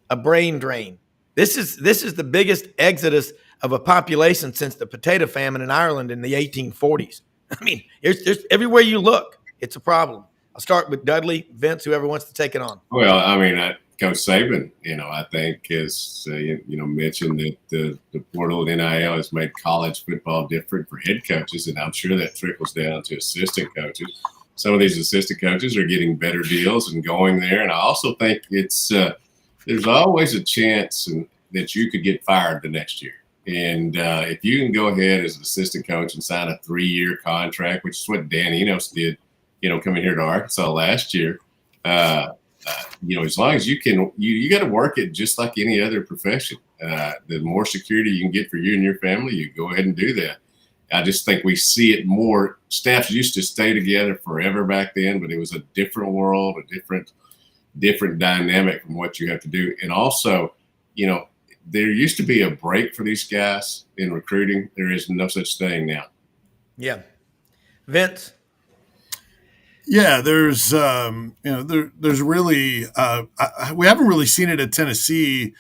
a brain drain. This is the biggest exodus of a population since the potato famine in Ireland in the 1840s. I mean, there's everywhere you look, it's a problem. I'll start with Dudley, Vince, whoever wants to take it on. Well, I mean, Coach Saban, I think has mentioned that the portal and NIL has made college football different for head coaches, and I'm sure that trickles down to assistant coaches. Some of these assistant coaches are getting better deals and going there. And I also think there's always a chance that you could get fired the next year. And if you can go ahead as an assistant coach and sign a 3-year contract, which is what Dan Enos did, coming here to Arkansas last year, as long as you can, you got to work it just like any other profession. The more security you can get for you and your family, you go ahead and do that. I just think we see it more. Staffs used to stay together forever back then, but it was a different world, a different dynamic from what you have to do. And also, there used to be a break for these guys in recruiting. There is no such thing now. Yeah. Vince? Yeah, there's there's really we haven't really seen it at Tennessee.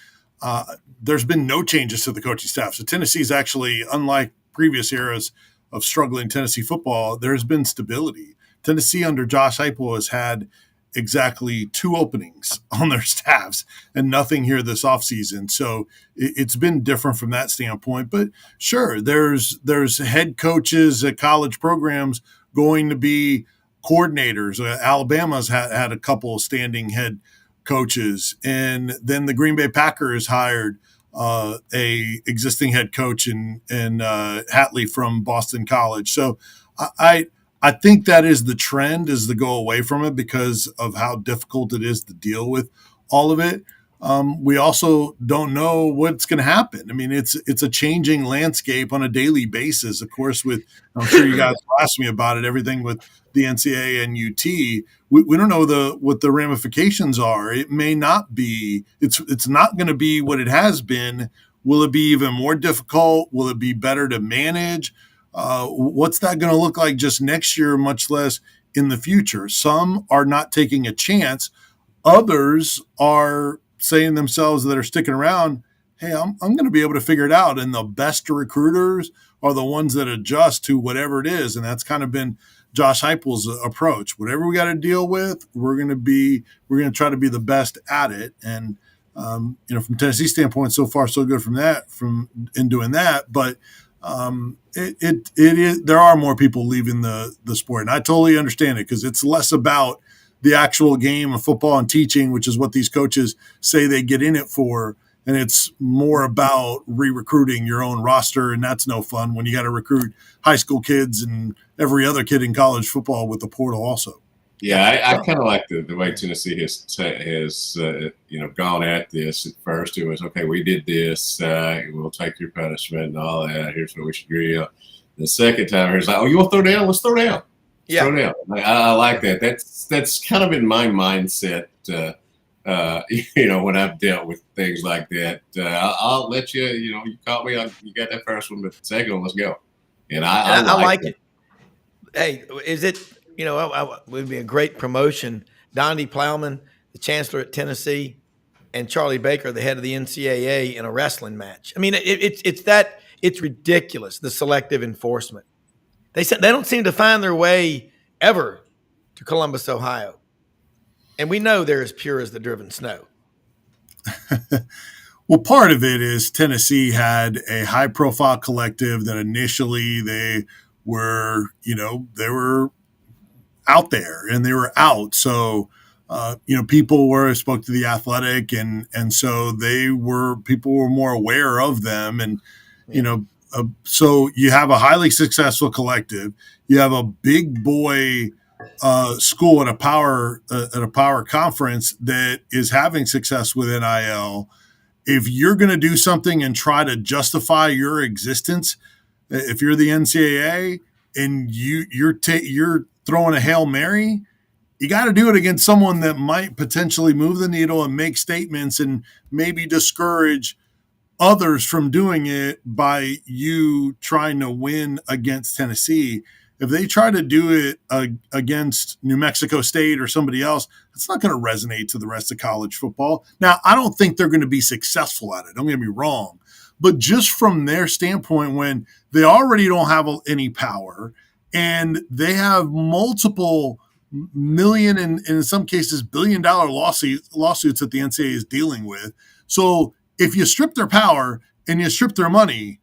There's been no changes to the coaching staff. So Tennessee's actually, unlike previous eras of struggling Tennessee football, there's been stability. Tennessee under Josh Heupel has had exactly 2 openings on their staffs and nothing here this offseason. So it's been different from that standpoint. But sure, there's head coaches at college programs going to be coordinators. Alabama's had a couple of standing head coaches, and then the Green Bay Packers hired a existing head coach in Hatley from Boston College. So I think that is the trend, is to go away from it because of how difficult it is to deal with all of it. We also don't know what's going to happen. I mean, it's a changing landscape on a daily basis. Of course, I'm sure you guys will ask me about it, everything with the NCAA and UT. We don't know what the ramifications are. It may not be. It's not going to be what it has been. Will it be even more difficult? Will it be better to manage? What's that going to look like just next year, much less in the future? Some are not taking a chance. Others are saying themselves that are sticking around, hey, I'm going to be able to figure it out. And the best recruiters are the ones that adjust to whatever it is. And that's kind of been Josh Heupel's approach. Whatever we got to deal with, we're going to try to be the best at it. And, from Tennessee standpoint, so far, so good in doing that. But it is, there are more people leaving the sport. And I totally understand it, because it's less about the actual game of football and teaching, which is what these coaches say they get in it for. And it's more about re-recruiting your own roster. And that's no fun when you got to recruit high school kids and every other kid in college football with the portal also. Yeah, I kind of like the way Tennessee has gone at this. At first, it was, okay, we did this. We'll take your punishment and all that. Here's what we should agree on. The second time, it's like, oh, you want to throw down? Let's throw down. Yeah. Throw down. I like that. That's kind of been my mindset. When I've dealt with things like that, I'll let you. You caught me on. You got that first one, but the second one, let's go. And I like it. Hey, is it? It would be a great promotion. Donnie Plowman, the chancellor at Tennessee, and Charlie Baker, the head of the NCAA, in a wrestling match. I mean, it's ridiculous, the selective enforcement. They don't seem to find their way ever to Columbus, Ohio. And we know they're as pure as the driven snow. Well, part of it is Tennessee had a high-profile collective that initially they were out there and they were out. So, people spoke to the Athletic, and so people were more aware of them, and so you have a highly successful collective. You have a big boy school at a power conference that is having success with NIL. If you're going to do something and try to justify your existence, if you're the NCAA and you're throwing a Hail Mary, you got to do it against someone that might potentially move the needle and make statements and maybe discourage others from doing it by you trying to win against Tennessee. If they try to do it against New Mexico State or somebody else, it's not going to resonate to the rest of college football. Now, I don't think they're going to be successful at it. Don't get me wrong. But just from their standpoint, when they already don't have any power and they have multiple million and in some cases $1 billion lawsuits that the NCAA is dealing with. So if you strip their power and you strip their money,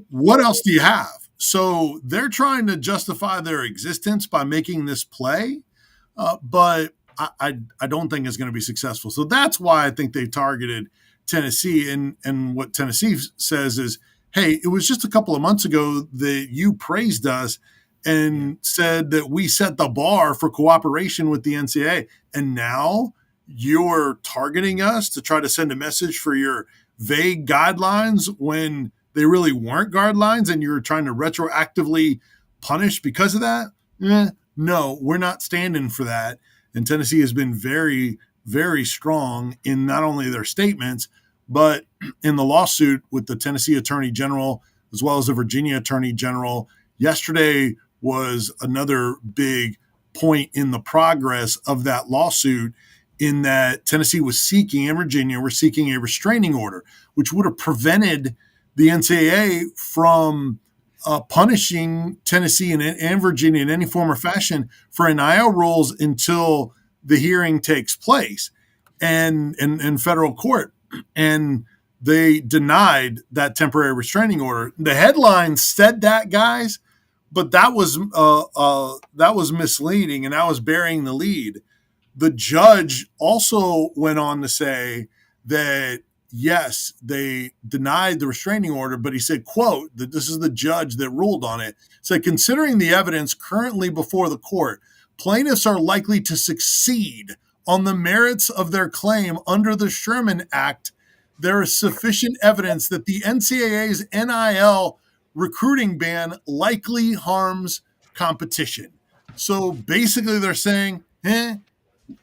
what else do you have? So they're trying to justify their existence by making this play, but I don't think it's going to be successful. So that's why I think they targeted Tennessee. And what Tennessee says is, hey, it was just a couple of months ago that you praised us and said that we set the bar for cooperation with the NCAA. And now you're targeting us to try to send a message for your vague guidelines when they really weren't guidelines and you're trying to retroactively punish because of that? No, we're not standing for that. And Tennessee has been very, very strong in not only their statements, but in the lawsuit with the Tennessee Attorney General as well as the Virginia Attorney General. Yesterday was another big point in the progress of that lawsuit, in that Tennessee was seeking, and Virginia were seeking, a restraining order, which would have prevented the NCAA from punishing Tennessee and Virginia in any form or fashion for NIL rules until the hearing takes place and in federal court. And they denied that temporary restraining order. The headline said that, guys, but that was misleading, and that was burying the lead. The judge also went on to say that, yes, they denied the restraining order, but he said, quote, that this is the judge that ruled on it, said, considering the evidence currently before the court, plaintiffs are likely to succeed on the merits of their claim under the Sherman Act. There is sufficient evidence that the NCAA's NIL recruiting ban likely harms competition. So basically they're saying,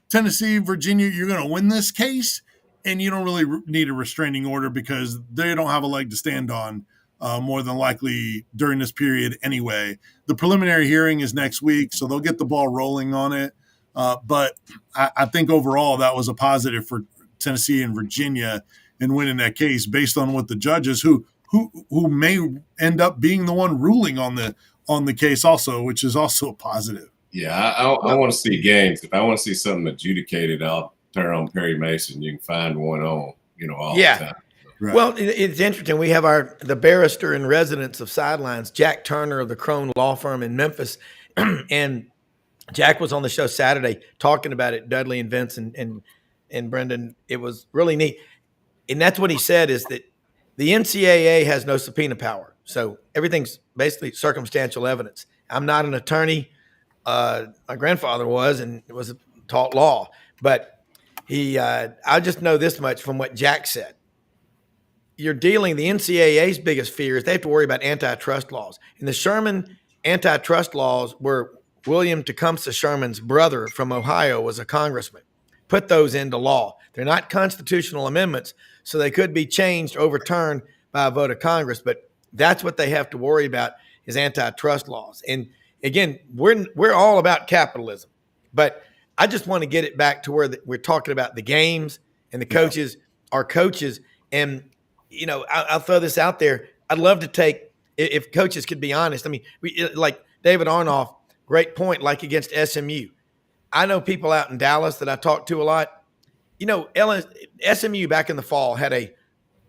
Tennessee, Virginia, you're going to win this case, and you don't really need a restraining order because they don't have a leg to stand on more than likely during this period anyway. The preliminary hearing is next week, so they'll get the ball rolling on it. But I think overall that was a positive for Tennessee and Virginia in winning that case based on what the judges who may end up being the one ruling on the case also, which is also a positive. Yeah, I want to see games. If I want to see something adjudicated, I'll turn on Perry Mason. You can find one on, all the time. Right. Well, it's interesting. We have the barrister in residence of Sidelines, Jack Turner of the Crone Law Firm in Memphis, and Jack was on the show Saturday talking about it. Dudley and Vince and Brendan. It was really neat, and that's what he said, is that the NCAA has no subpoena power, so everything's basically circumstantial evidence. I'm not an attorney. My grandfather was and was taught law, but I just know this much from what Jack said. The NCAA's biggest fear is they have to worry about antitrust laws. And the Sherman antitrust laws were William Tecumseh Sherman's brother from Ohio was a congressman, put those into law. They're not constitutional amendments, so they could be changed, overturned by a vote of Congress, but that's what they have to worry about is antitrust laws. And again, we're all about capitalism, but I just want to get it back to where we're talking about the games and the coaches, our coaches. And, I'll throw this out there. I'd love to take, if coaches could be honest. I mean, like David Arnoff, great point, like against SMU. I know people out in Dallas that I talk to a lot. SMU back in the fall had a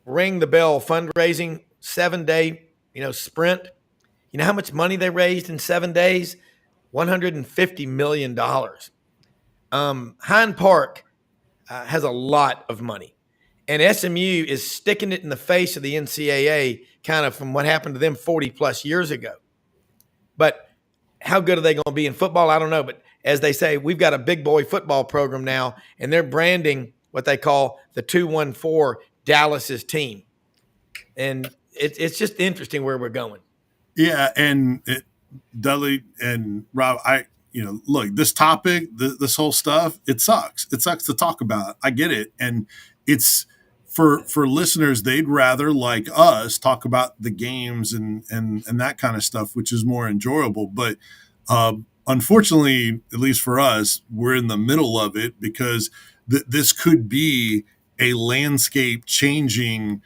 ring the bell fundraising 7-day, sprint. You know how much money they raised in 7 days? $150 million. Hind Park has a lot of money. And SMU is sticking it in the face of the NCAA kind of from what happened to them 40 plus years ago. But how good are they going to be in football? I don't know. But as they say, we've got a big boy football program now, and they're branding what they call the 214 Dallas's team. And it's just interesting where we're going. Yeah. And Dudley and Rob, look, this topic, this whole stuff, it sucks. It sucks to talk about. I get it. And it's for listeners, they'd rather, like us, talk about the games and that kind of stuff, which is more enjoyable. But unfortunately, at least for us, we're in the middle of it because this could be a landscape changing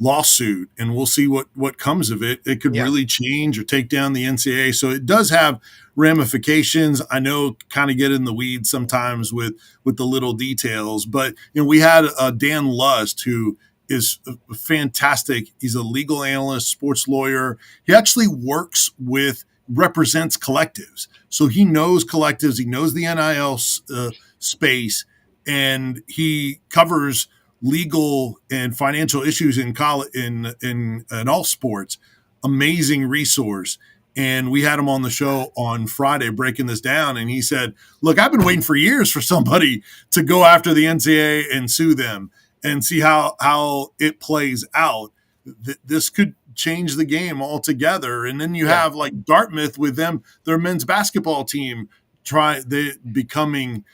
lawsuit, and we'll see what comes of it. It could really change or take down the NCAA. So it does have ramifications. I know, kind of get in the weeds sometimes with the little details, but we had Dan Lust, who is fantastic. He's a legal analyst, sports lawyer. He actually represents collectives. So he knows collectives. He knows the NIL space, and he covers legal and financial issues in college, in all sports. Amazing resource. And we had him on the show on Friday breaking this down. And he said, look, I've been waiting for years for somebody to go after the NCAA and sue them and see how it plays out. This could change the game altogether. And then you have like Dartmouth with their men's basketball team becoming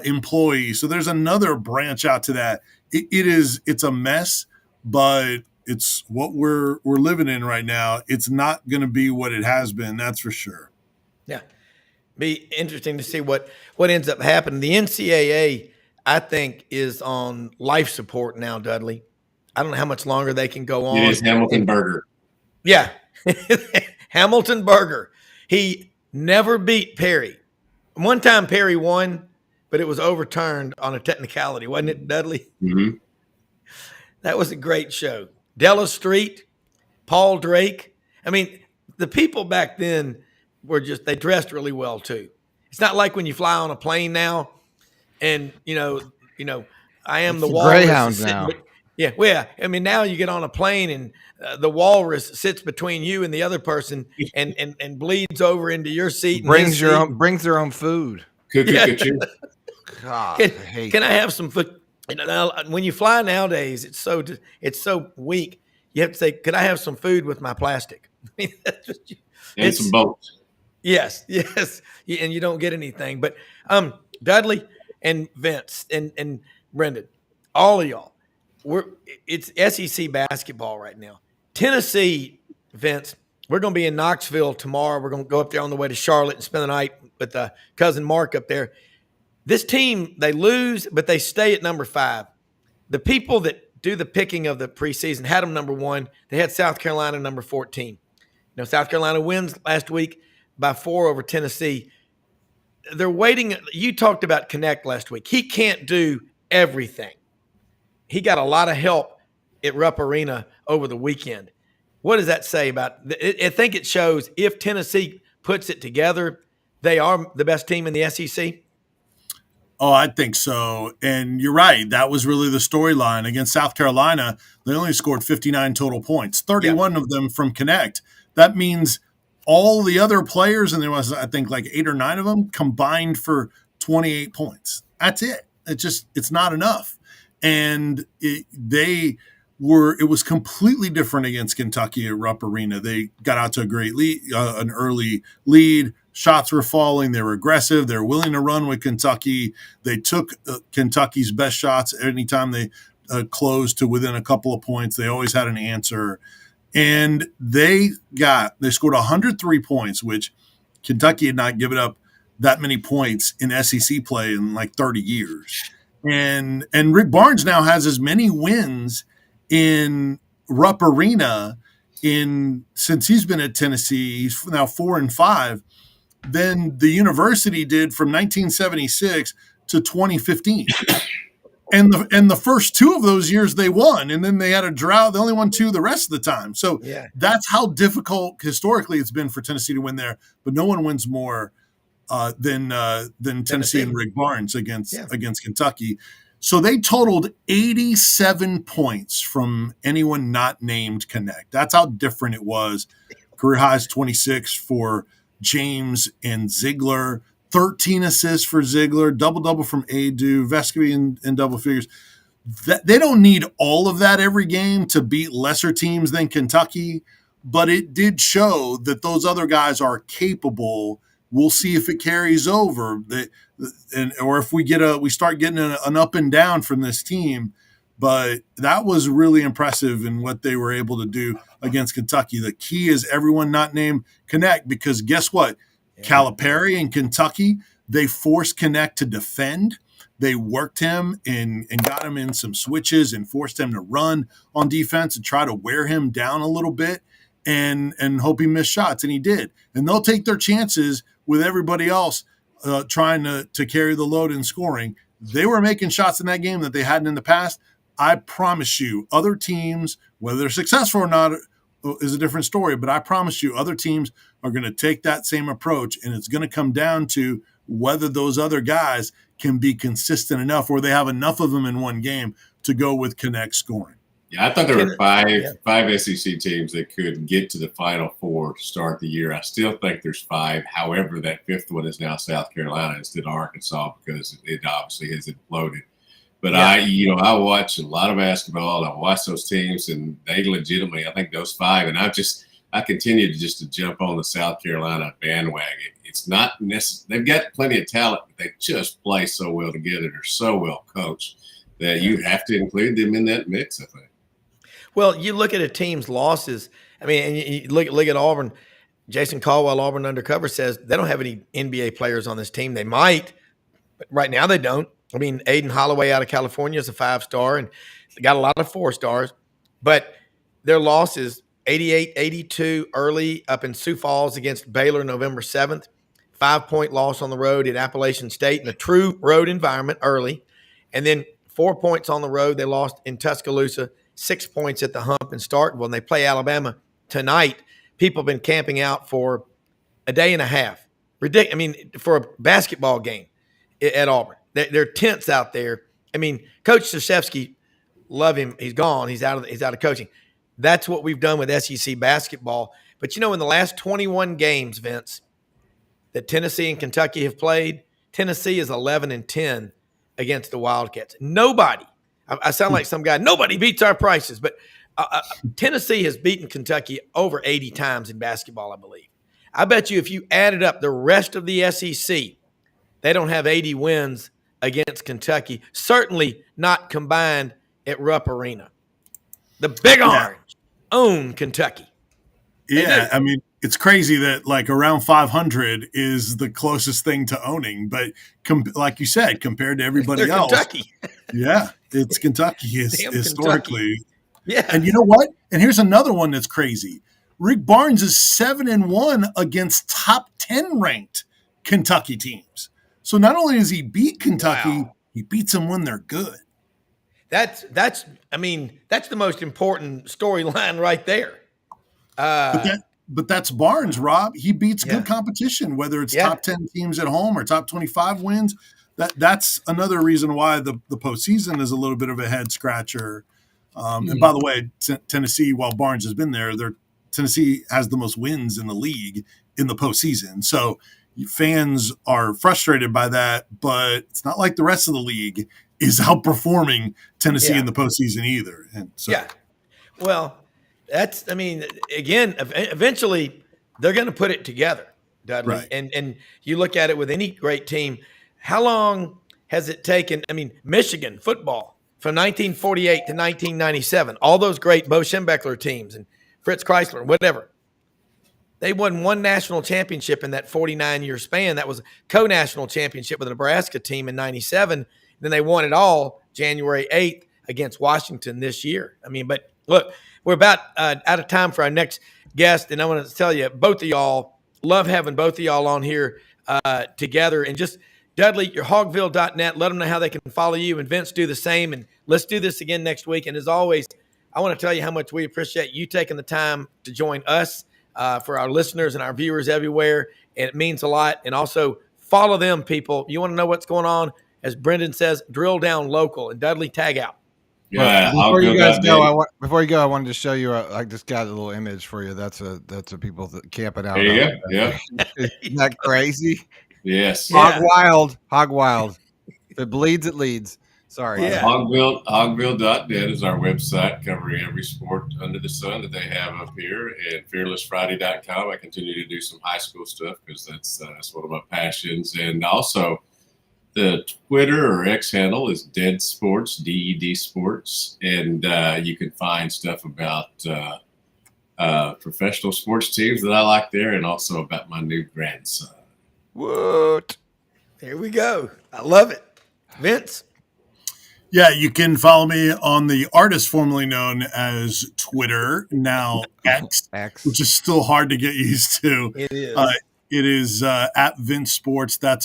employees. So there's another branch out to that. It's a mess, but it's what we're living in right now. It's not going to be what it has been. That's for sure. Yeah. Be interesting to see what ends up happening. The NCAA, I think, is on life support now, Dudley. I don't know how much longer they can go on. It is Hamilton Berger. Yeah. Hamilton Berger. He never beat Perry. One time Perry won, but it was overturned on a technicality, wasn't it, Dudley? Mm-hmm. That was a great show. Della Street, Paul Drake. I mean, the people back then they dressed really well too. It's not like when you fly on a plane now and, I am the walrus. Greyhounds now. Yeah. Well, I mean, now you get on a plane and the walrus sits between you and the other person and bleeds over into your seat. Brings their own food. God, can I have some food? Now, when you fly nowadays, it's so weak. You have to say, "Could I have some food with my plastic?" I mean, and some boats. Yes, and you don't get anything. But Dudley and Vince and Brendan, all of y'all, it's SEC basketball right now. Tennessee, Vince, we're going to be in Knoxville tomorrow. We're going to go up there on the way to Charlotte and spend the night with cousin Mark up there. This team, they lose, but they stay at number 5. The people that do the picking of the preseason had them number 1. They had South Carolina number 14. South Carolina wins last week by 4 over Tennessee. They're waiting. You talked about Connect last week. He can't do everything. He got a lot of help at Rupp Arena over the weekend. What does that say about – I think it shows if Tennessee puts it together, they are the best team in the SEC. Oh, I think so. And you're right. That was really the storyline. Against South Carolina, they only scored 59 total points, 31 of them from Connect. That means all the other players, and there was, I think, like 8 or 9 of them, combined for 28 points. That's it. It's not enough. And it was completely different against Kentucky at Rupp Arena. They got out to a great lead, an early lead. Shots were falling. They were aggressive. They were willing to run with Kentucky. They took Kentucky's best shots anytime they closed to within a couple of points. They always had an answer. And they scored 103 points, which Kentucky had not given up that many points in SEC play in like 30 years. And Rick Barnes now has as many wins in Rupp Arena since he's been at Tennessee. He's now 4-5. Than the university did from 1976 to 2015. And the first two of those years they won, and then they had a drought. They only won two the rest of the time. So that's how difficult historically it's been for Tennessee to win there. But no one wins more than Tennessee and Rick Barnes against Kentucky. So they totaled 87 points from anyone not named Connect. That's how different it was. Career highs 26 for James and Ziegler. 13 assists for Ziegler, double-double from Adu, Vescovy in double figures. They don't need all of that every game to beat lesser teams than Kentucky, but it did show that those other guys are capable. We'll see if it carries over, or if we start getting an up and down from this team. But that was really impressive in what they were able to do against Kentucky. The key is everyone not named Connect, because guess what? Calipari in Kentucky, they forced Connect to defend. They worked him and got him in some switches and forced him to run on defense and try to wear him down a little bit and hope he missed shots. And he did. And they'll take their chances with everybody else trying to carry the load in scoring. They were making shots in that game that they hadn't in the past. I promise you, other teams, whether they're successful or not, is a different story, but I promise you other teams are going to take that same approach, and it's going to come down to whether those other guys can be consistent enough or they have enough of them in one game to go with Connect scoring. Yeah, I thought there were five SEC teams that could get to the Final Four to start the year. I still think there's five. However, that fifth one is now South Carolina instead of Arkansas because it obviously has imploded. But I watch a lot of basketball. I watch those teams, and they legitimately, I think those five. And I continue to jump on the South Carolina bandwagon. It's not necessary. They've got plenty of talent, but they just play so well together. They're so well coached that you have to include them in that mix, I think. Well, you look at a team's losses. I mean, and you look at Auburn. Jason Caldwell, Auburn Undercover, says they don't have any NBA players on this team. They might, but right now they don't. I mean, Aiden Holloway out of California is a 5-star and got a lot of 4-stars. But their losses, 88-82 early up in Sioux Falls against Baylor November 7th. 5-point loss on the road at Appalachian State in a true road environment early. And then 4 points on the road. They lost in Tuscaloosa, 6 points at the Hump in Starkville. And they play Alabama tonight. People have been camping out for a day and a half. Ridiculous. I mean, for a basketball game at Auburn. There are tents out there. I mean, Coach Krzyzewski, love him. He's gone. He's out of coaching. That's what we've done with SEC basketball. But, in the last 21 games, Vince, that Tennessee and Kentucky have played, Tennessee is 11-10 against the Wildcats. Nobody, I sound like some guy, nobody beats our prices. But Tennessee has beaten Kentucky over 80 times in basketball, I believe. I bet you if you added up the rest of the SEC, they don't have 80 wins against Kentucky, certainly not combined at Rupp Arena. The Big Orange own Kentucky. Yeah, I mean, it's crazy that around 500 is the closest thing to owning, but like you said, compared to everybody else, Kentucky. Yeah, it's Kentucky historically. Kentucky. Yeah, and you know what? And here's another one that's crazy. Rick Barnes is 7-1 against top 10 ranked Kentucky teams. So not only does he beat Kentucky, he beats them when they're good. That's the most important storyline right there. But that's Barnes, Rob. He beats good competition, whether it's top 10 teams at home or top 25 wins. That's another reason why the postseason is a little bit of a head scratcher. And by the way, Tennessee, while Barnes has been there, Tennessee has the most wins in the league in the postseason. So fans are frustrated by that, but it's not like the rest of the league is outperforming Tennessee in the postseason either. And so, well, again, eventually they're going to put it together, Dudley. Right. And you look at it with any great team. How long has it taken? I mean, Michigan football from 1948 to 1997, all those great Bo Schembechler teams and Fritz Chrysler, whatever. They won one national championship in that 49-year span. That was a co-national championship with the Nebraska team in 97. Then they won it all January 8th against Washington this year. I mean, but look, we're about out of time for our next guest, and I want to tell you, both of y'all, love having both of y'all on here together. And just Dudley, your hogville.net. Let them know how they can follow you. And Vince, do the same. And let's do this again next week. And as always, I want to tell you how much we appreciate you taking the time to join us for our listeners and our viewers everywhere. And it means a lot. And also follow them, people. You want to know what's going on? As Brendan says, drill down local. And Dudley, tag out. Yeah, before you guys go, I I wanted to show you. I just got a little image for you. That's a people that camping out. There you go. Yeah. Isn't that crazy? Yes. Hog wild. If it bleeds, it leads. Sorry. Yeah. Hogville.net is our website covering every sport under the sun that they have up here. And fearlessfriday.com. I continue to do some high school stuff because that's one of my passions. And also, the Twitter or X handle is Dead Sports, DED Sports, and you can find stuff about professional sports teams that I like there, and also about my new grandson. What? There we go. I love it. Vince? Yeah, you can follow me on the artist formerly known as Twitter, now X, which is still hard to get used to. It is. It is at Vince Sports. That's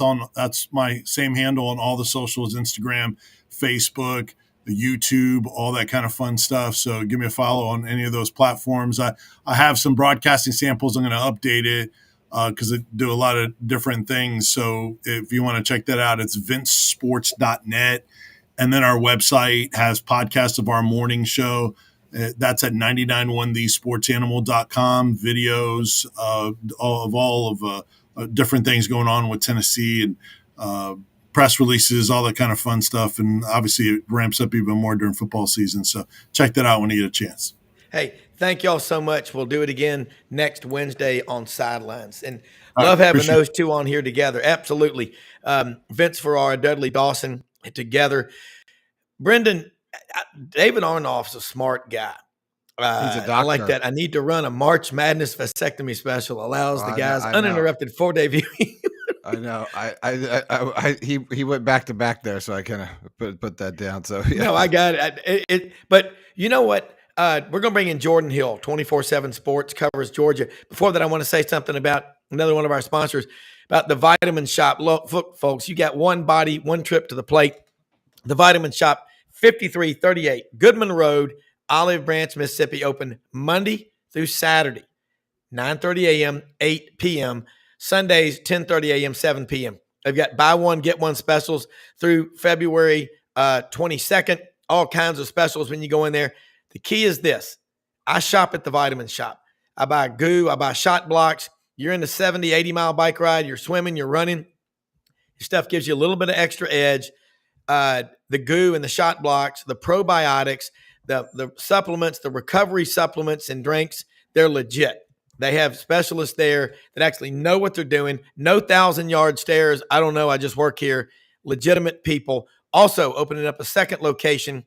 my same handle on all the socials: Instagram, Facebook, YouTube, all that kind of fun stuff. So give me a follow on any of those platforms. I have some broadcasting samples. I'm going to update it because I do a lot of different things. So if you want to check that out, it's vincesports.net. And then our website has podcasts of our morning show. That's at 991thesportsanimal.com. Videos of all of different things going on with Tennessee and press releases, all that kind of fun stuff. And obviously it ramps up even more during football season. So check that out when you get a chance. Hey, thank y'all so much. We'll do it again next Wednesday on Sidelines. And love having those two on here together. Absolutely. Vince Ferrara, Dudley Dawson together. Brendan, David Arnoff's a smart guy. He's a doctor. I like that. I need to run a March Madness vasectomy special. Allows the guys uninterrupted 4-day viewing. I know. He went back to back there, so I kind of put that down. So yeah. No, I got it. But you know what? We're going to bring in Jordan Hill, 24/7 Sports, covers Georgia. Before that, I want to say something about another one of our sponsors, about the Vitamin Shop. Look, folks, you got one body, one trip to the plate. The Vitamin Shop, 5338 Goodman Road, Olive Branch, Mississippi, open Monday through Saturday, 9:30 a.m., 8 p.m., Sundays, 10:30 a.m., 7 p.m. They've got buy one, get one specials through February 22nd, all kinds of specials when you go in there. The key is this. I shop at the Vitamin Shop. I buy goo, I buy shot blocks. You're in the 70, 80-mile bike ride, you're swimming, you're running. Your stuff gives you a little bit of extra edge. The goo and the shot blocks, the probiotics, the supplements, the recovery supplements and drinks, they're legit. They have specialists there that actually know what they're doing. No 1,000-yard stares. I don't know. I just work here. Legitimate people. Also opening up a second location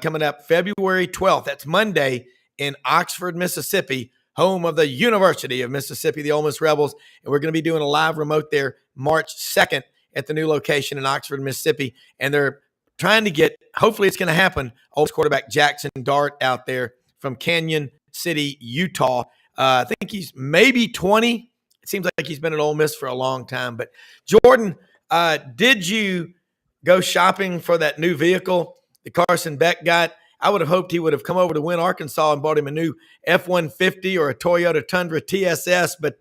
coming up February 12th. That's Monday in Oxford, Mississippi, home of the University of Mississippi, the Ole Miss Rebels. And we're going to be doing a live remote there March 2nd at the new location in Oxford, Mississippi. And they're trying to get, hopefully it's going to happen, Ole Miss quarterback Jackson Dart out there from Canyon City, Utah. I think he's maybe 20. It seems like he's been at Ole Miss for a long time. But Jordan, did you go shopping for that new vehicle that Carson Beck got? I would have hoped he would have come over to Wynn, Arkansas and bought him a new F-150 or a Toyota Tundra TSS. But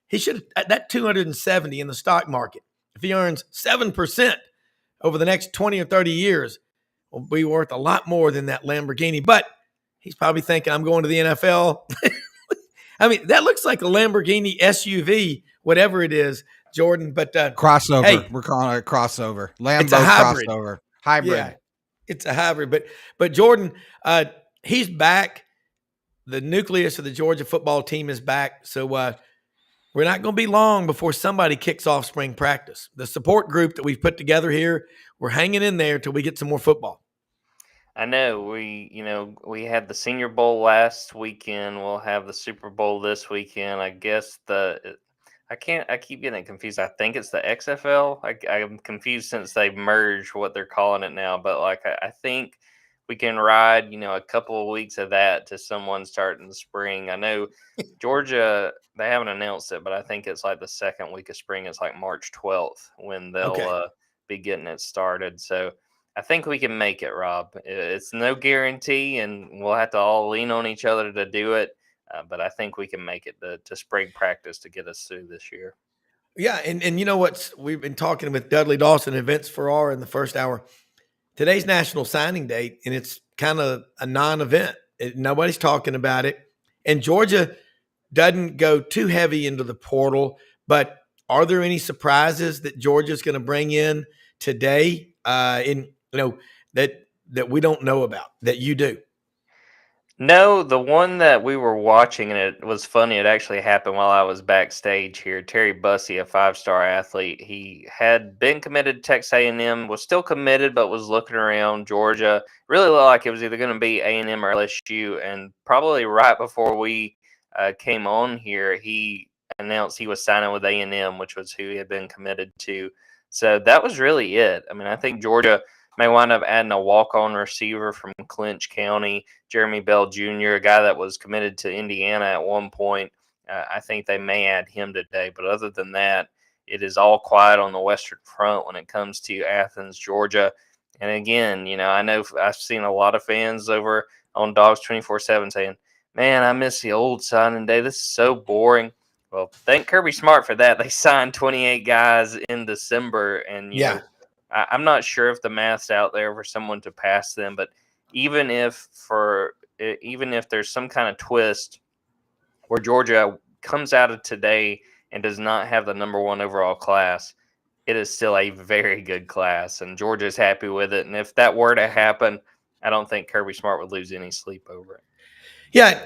he should have that 270 in the stock market. If he earns 7% over the next 20 or 30 years, will be worth a lot more than that Lamborghini. But he's probably thinking, I'm going to the NFL. I mean, that looks like a Lamborghini SUV, whatever it is, Jordan. But crossover. Hey, we're calling it a crossover. Lambo it's a hybrid. Crossover. Hybrid. Yeah, it's a hybrid. But Jordan, he's back. The nucleus of the Georgia football team is back. So we're not going to be long before somebody kicks off spring practice. The support group that we've put together here, we're hanging in there till we get some more football. I know we had the Senior Bowl last weekend. We'll have the Super Bowl this weekend. I guess I keep getting it confused. I think it's the XFL. I'm confused since they merged what they're calling it now. But I think we can ride, a couple of weeks of that to someone starting the spring. I know Georgia, they haven't announced it, but I think it's like the second week of spring. It's like March 12th when they'll Okay. be getting it started. So I think we can make it, Rob. It's no guarantee, and we'll have to all lean on each other to do it. But I think we can make it to spring practice to get us through this year. Yeah, and you know what? We've been talking with Dudley Dawson and Vince Ferrara in the first hour. Today's National Signing Day, and it's kind of a non-event. Nobody's talking about it. And Georgia doesn't go too heavy into the portal, but are there any surprises that Georgia's going to bring in today that we don't know about that you do? No, the one that we were watching, and it was funny. It actually happened while I was backstage here. Terry Bussey, a five-star athlete, he had been committed to Texas A&M, was still committed, but was looking around Georgia. Really looked like it was either going to be A&M or LSU. And probably right before we came on here, he announced he was signing with A&M, which was who he had been committed to. So that was really it. I mean, I think Georgia may wind up adding a walk-on receiver from Clinch County, Jeremy Bell Jr., a guy that was committed to Indiana at one point. I think they may add him today. But other than that, it is all quiet on the Western Front when it comes to Athens, Georgia. And again, I know I've seen a lot of fans over on Dogs 24/7 saying, man, I miss the old signing day. This is so boring. Well, thank Kirby Smart for that. They signed 28 guys in December, and I'm not sure if the math's out there for someone to pass them, but even if there's some kind of twist where Georgia comes out of today and does not have the number one overall class, it is still a very good class, and Georgia's happy with it. And if that were to happen, I don't think Kirby Smart would lose any sleep over it. Yeah,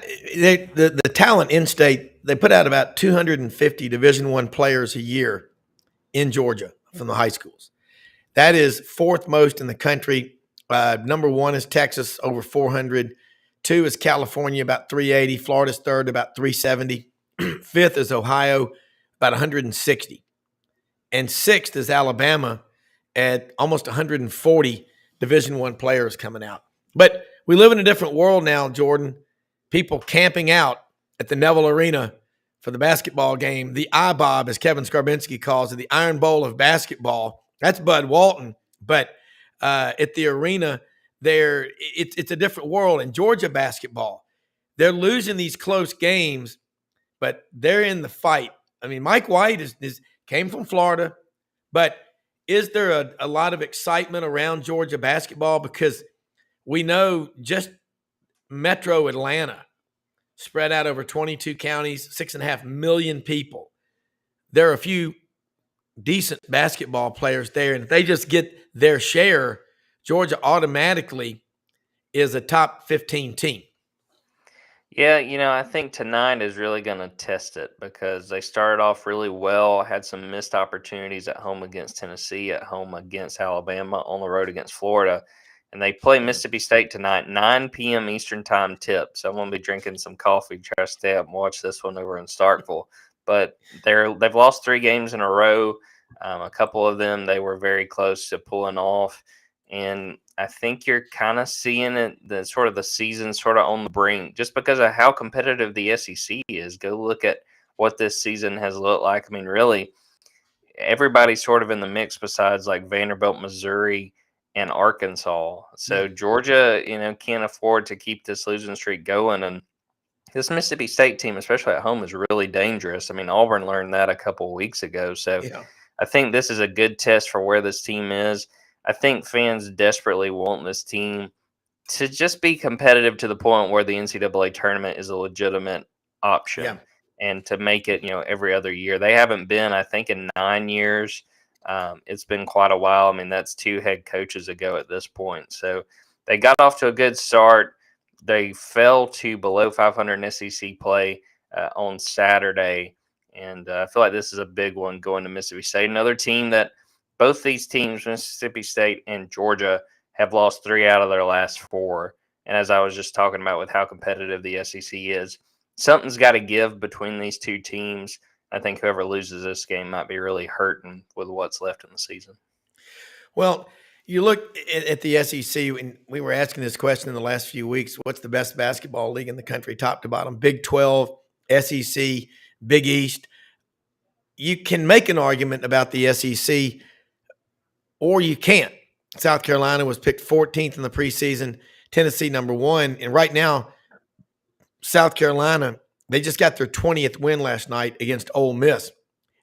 the talent in state, they put out about 250 Division I players a year in Georgia from the high schools. That is fourth most in the country. Number one is Texas, over 400. Two is California, about 380. Florida's third, about 370. Fifth is Ohio, about 160. And sixth is Alabama at almost 140 Division I players coming out. But we live in a different world now, Jordan. People camping out at the Neville Arena for the basketball game. The IBOB, as Kevin Skarbinski calls it, the Iron Bowl of basketball. That's Bud Walton. But at the arena there, it's a different world. In Georgia basketball, they're losing these close games, but they're in the fight. I mean, Mike White came from Florida, but is there a lot of excitement around Georgia basketball? Because we know just Metro Atlanta, spread out over 22 counties, 6.5 million people. There are a few decent basketball players there, and if they just get their share, Georgia automatically is a top 15 team. Yeah, I think tonight is really going to test it because they started off really well, had some missed opportunities at home against Tennessee, at home against Alabama, on the road against Florida. And they play Mississippi State tonight, 9 p.m. Eastern time tip. So I'm going to be drinking some coffee, try to stay up and watch this one over in Starkville. But they've lost 3 games in a row. A couple of them they were very close to pulling off. And I think you're kind of seeing it, the season sort of on the brink, just because of how competitive the SEC is. Go look at what this season has looked like. I mean, really, everybody's sort of in the mix besides like Vanderbilt, Missouri, and Arkansas. So Georgia, can't afford to keep this losing streak going. And this Mississippi State team, especially at home, is really dangerous. I mean, Auburn learned that a couple of weeks ago. So I think this is a good test for where this team is. I think fans desperately want this team to just be competitive to the point where the NCAA tournament is a legitimate option and to make it, every other year. They haven't been, I think, in 9 years. It's been quite a while. I mean, that's 2 head coaches ago at this point. So they got off to a good start. They fell to below 500 in SEC play on Saturday. And I feel like this is a big one going to Mississippi State. Another team that both these teams, Mississippi State and Georgia, have lost 3 out of their last 4. And as I was just talking about with how competitive the SEC is, something's got to give between these 2 teams. I think whoever loses this game might be really hurting with what's left in the season. Well, You look at the SEC, and we were asking this question in the last few weeks. What's the best basketball league in the country, top to bottom? Big 12, SEC, Big East. You can make an argument about the SEC, or you can't. South Carolina was picked 14th in the preseason, Tennessee number 1. And right now, South Carolina, they just got their 20th win last night against Ole Miss.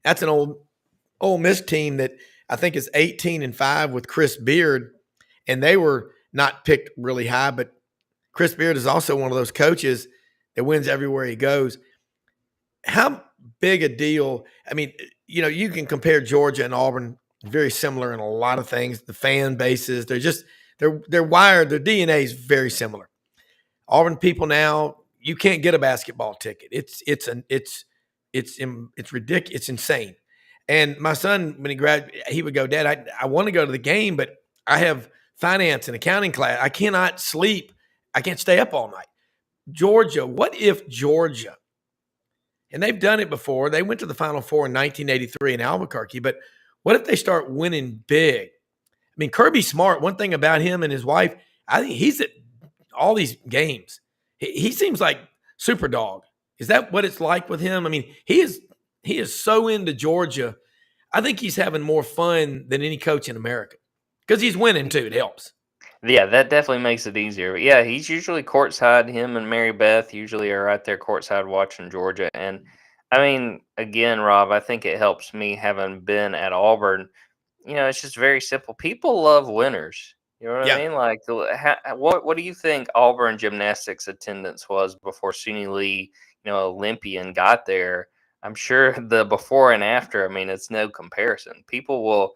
That's an old Ole Miss team that I think is 18-5 with Chris Beard, and they were not picked really high, but Chris Beard is also one of those coaches that wins everywhere he goes. How big a deal? I mean, you can compare Georgia and Auburn, very similar in a lot of things. The fan bases, they're wired, their DNA is very similar. Auburn people now, you can't get a basketball ticket. It's ridiculous. It's insane. And my son, when he graduated, he would go, Dad, I want to go to the game, but I have finance and accounting class. I cannot sleep. I can't stay up all night. Georgia, what if Georgia, and they've done it before, they went to the Final Four in 1983 in Albuquerque, but what if they start winning big? I mean, Kirby Smart, one thing about him and his wife, I think he's at all these games. He seems like super dog. Is that what it's like with him? I mean, he is so into Georgia. I think he's having more fun than any coach in America because he's winning too. It helps. Yeah, that definitely makes it easier. But yeah, he's usually courtside. Him and Mary Beth usually are right there courtside watching Georgia. And I mean, again, Rob, I think it helps me having been at Auburn. It's just very simple. People love winners. You know what I mean? Like, what do you think Auburn gymnastics attendance was before SUNY Lee, Olympian got there? I'm sure the before and after, I mean, it's no comparison. People will,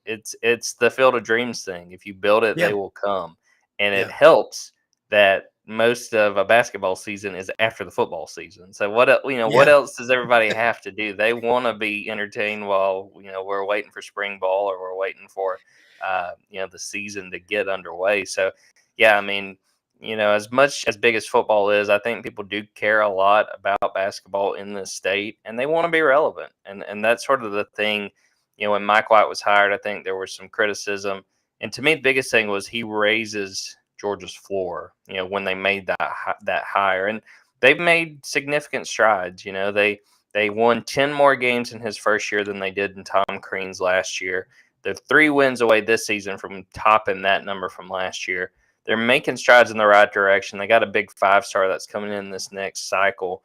it's the Field of Dreams thing. If you build it, they will come. And it helps that most of a basketball season is after the football season. So what else does everybody have to do? They want to be entertained while, we're waiting for spring ball or we're waiting for, the season to get underway. So, yeah, I mean, as much as big as football is, I think people do care a lot about basketball in this state, and they want to be relevant. And that's sort of the thing. When Mike White was hired, I think there was some criticism. And to me, the biggest thing was he raises Georgia's floor, when they made that hire. And they've made significant strides. They won 10 more games in his first year than they did in Tom Crean's last year. They're 3 wins away this season from topping that number from last year. They're making strides in the right direction. They got a big 5-star that's coming in this next cycle.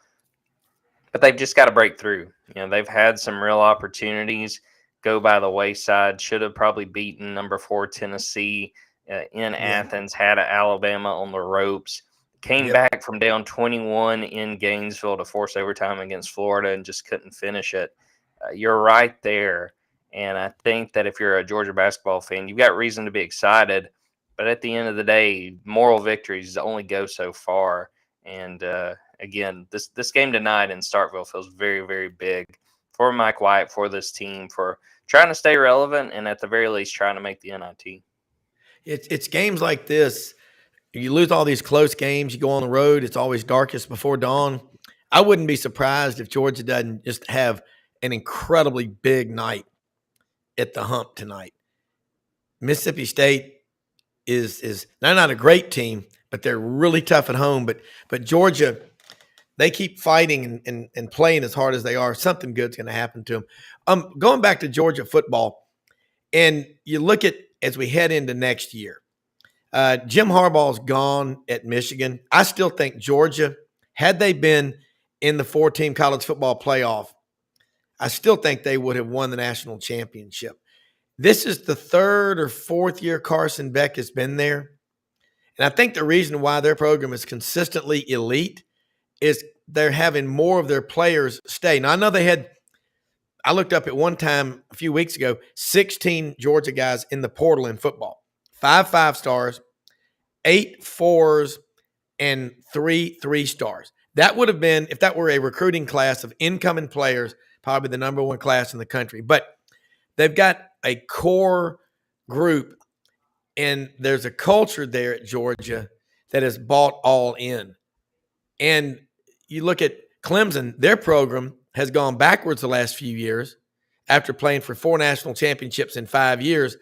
But they've just got to break through. They've had some real opportunities go by the wayside. Should have probably beaten number 4 Tennessee in Athens, had Alabama on the ropes. Came back from down 21 in Gainesville to force overtime against Florida and just couldn't finish it. You're right there. And I think that if you're a Georgia basketball fan, you've got reason to be excited. But at the end of the day, moral victories only go so far. And again, this game tonight in Starkville feels very, very big for Mike White, for this team, for trying to stay relevant and at the very least trying to make the NIT. It's games like this. You lose all these close games. You go on the road. It's always darkest before dawn. I wouldn't be surprised if Georgia doesn't just have an incredibly big night at the hump tonight. Mississippi State is not a great team, but they're really tough at home. But Georgia, they keep fighting and playing as hard as they are. Something good's going to happen to them. Going back to Georgia football, and you look at as we head into next year, Jim Harbaugh's gone at Michigan. I still think Georgia, had they been in the 4-team college football playoff, I still think they would have won the national championship. This is the 3rd or 4th year Carson Beck has been there. And I think the reason why their program is consistently elite is they're having more of their players stay. Now, I know I looked up at one time a few weeks ago, 16 Georgia guys in the portal in football, 5 5-stars, 8 4s, and 3 3-stars. That would have been, if that were a recruiting class of incoming players, probably the number 1 class in the country. But they've got a core group, and there's a culture there at Georgia that has bought all in. And you look at Clemson, their program has gone backwards the last few years after playing for 4 national championships in 5 years.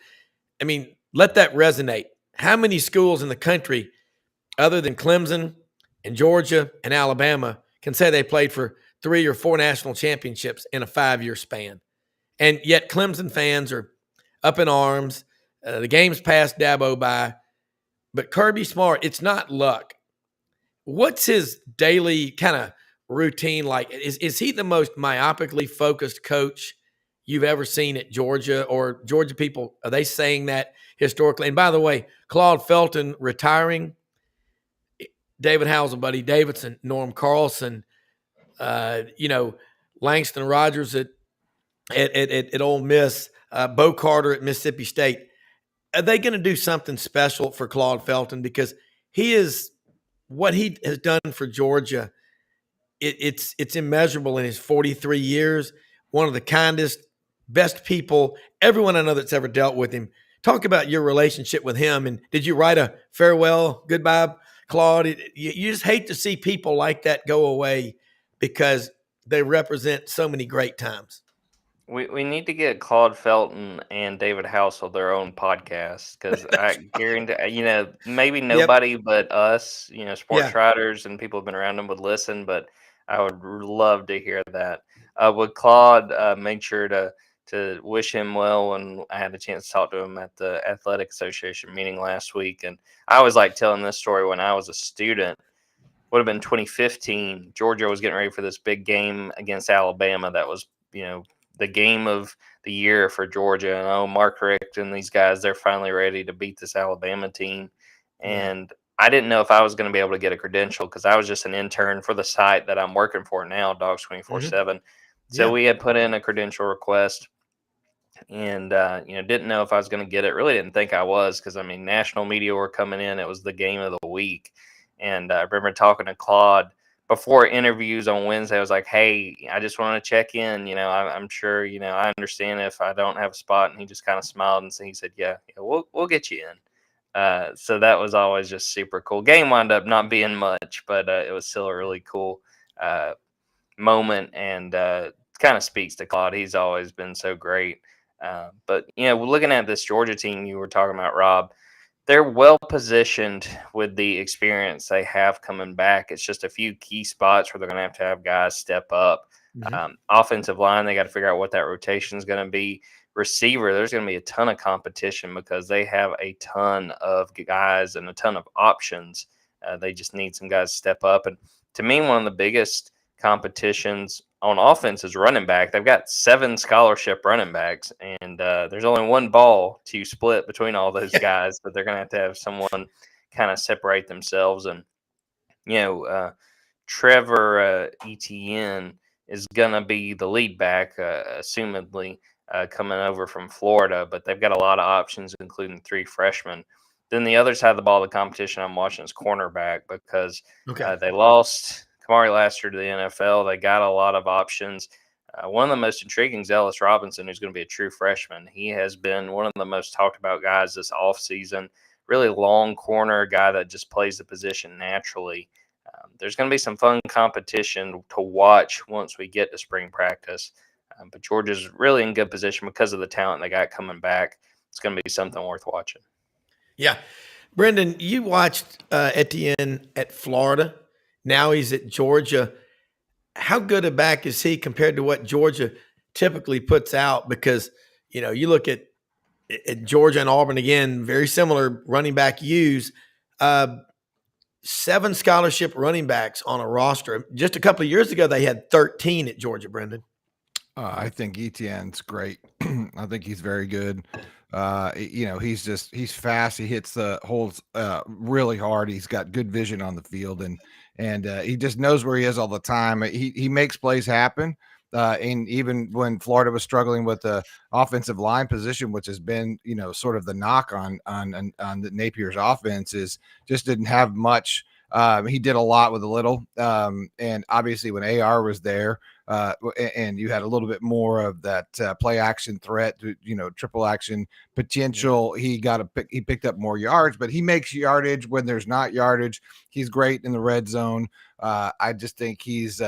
I mean, let that resonate. How many schools in the country, other than Clemson and Georgia and Alabama, can say they played for 3 or 4 national championships in a 5-year span? And yet Clemson fans are up in arms. The game's passed Dabo by. But Kirby Smart, it's not luck. What's his daily kind of routine like? Is he the most myopically focused coach you've ever seen at Georgia? Or Georgia people, are they saying that historically? And by the way, Claude Felton retiring, David Howell's buddy Davidson, Norm Carlson, Langston Rogers at Ole Miss, Bo Carter at Mississippi State. Are they going to do something special for Claude Felton? Because he is what he has done for Georgia. It's immeasurable in his 43 years. One of the kindest, best people, everyone I know that's ever dealt with him. Talk about your relationship with him. And did you write a farewell, goodbye, Claude? You just hate to see people like that go away because they represent so many great times. We need to get Claude Felton and David Housel their own podcast, because I guarantee, maybe nobody but us, sports writers and people who've been around them would listen, but I would love to hear that. With Claude, made sure to wish him well, and I had a chance to talk to him at the Athletic Association meeting last week. And I always like telling this story. When I was a student, would have been 2015, Georgia was getting ready for this big game against Alabama. That was, the game of the year for Georgia. And Mark Richt and these guys, they're finally ready to beat this Alabama team. And I didn't know if I was going to be able to get a credential, because I was just an intern for the site that I'm working for now, Dogs 24/7. So we had put in a credential request, and didn't know if I was going to get it. Really didn't think I was, because national media were coming in. It was the game of the week. And I remember talking to Claude before interviews on Wednesday. I was like, hey, I just want to check in. I'm sure, I understand if I don't have a spot. And he just kind of smiled, and he said, yeah, we'll get you in. So that was always just super cool. Game wound up not being much, but it was still a really cool moment, and kind of speaks to Claude. He's always been so great. But, looking at this Georgia team you were talking about, Rob, they're well positioned with the experience they have coming back. It's just a few key spots where they're going to have guys step up. Offensive line, they got to figure out what that rotation is going to be. Receiver, there's going to be a ton of competition because they have a ton of guys and a ton of options. They just need some guys to step up. And to me, one of the biggest competitions on offense is running back. They've got 7 scholarship running backs, and there's only one ball to split between all those guys, but they're going to have someone kind of separate themselves. And, Trevor Etienne is going to be the lead back, assumedly, coming over from Florida, but they've got a lot of options, including 3 freshmen. Then the other side of the ball, the competition I'm watching is cornerback, because they lost Kamari Lassiter to the NFL. They got a lot of options. One of the most intriguing is Ellis Robinson, who's going to be a true freshman. He has been one of the most talked about guys this offseason. Really long corner, guy that just plays the position naturally. There's going to be some fun competition to watch once we get to spring practice. But Georgia's really in good position because of the talent they got coming back. It's going to be something worth watching. Yeah. Brendan, you watched Etienne at Florida. Now he's at Georgia. How good a back is he compared to what Georgia typically puts out? Because, you look at Georgia and Auburn, again, very similar running back use. 7 scholarship running backs on a roster. Just a couple of years ago, they had 13 at Georgia, Brendan. I think Etienne's great. I think he's very good. He's fast. He hits the holes really hard. He's got good vision on the field, and he just knows where he is all the time. He makes plays happen. And even when Florida was struggling with the offensive line position, which has been, sort of the knock on the Napier's offense, is just didn't have much. He did a lot with a little. And obviously when AR was there, and you had a little bit more of that play action threat, triple action potential. He picked up more yards, but he makes yardage when there's not yardage. He's great in the red zone. I just think he's,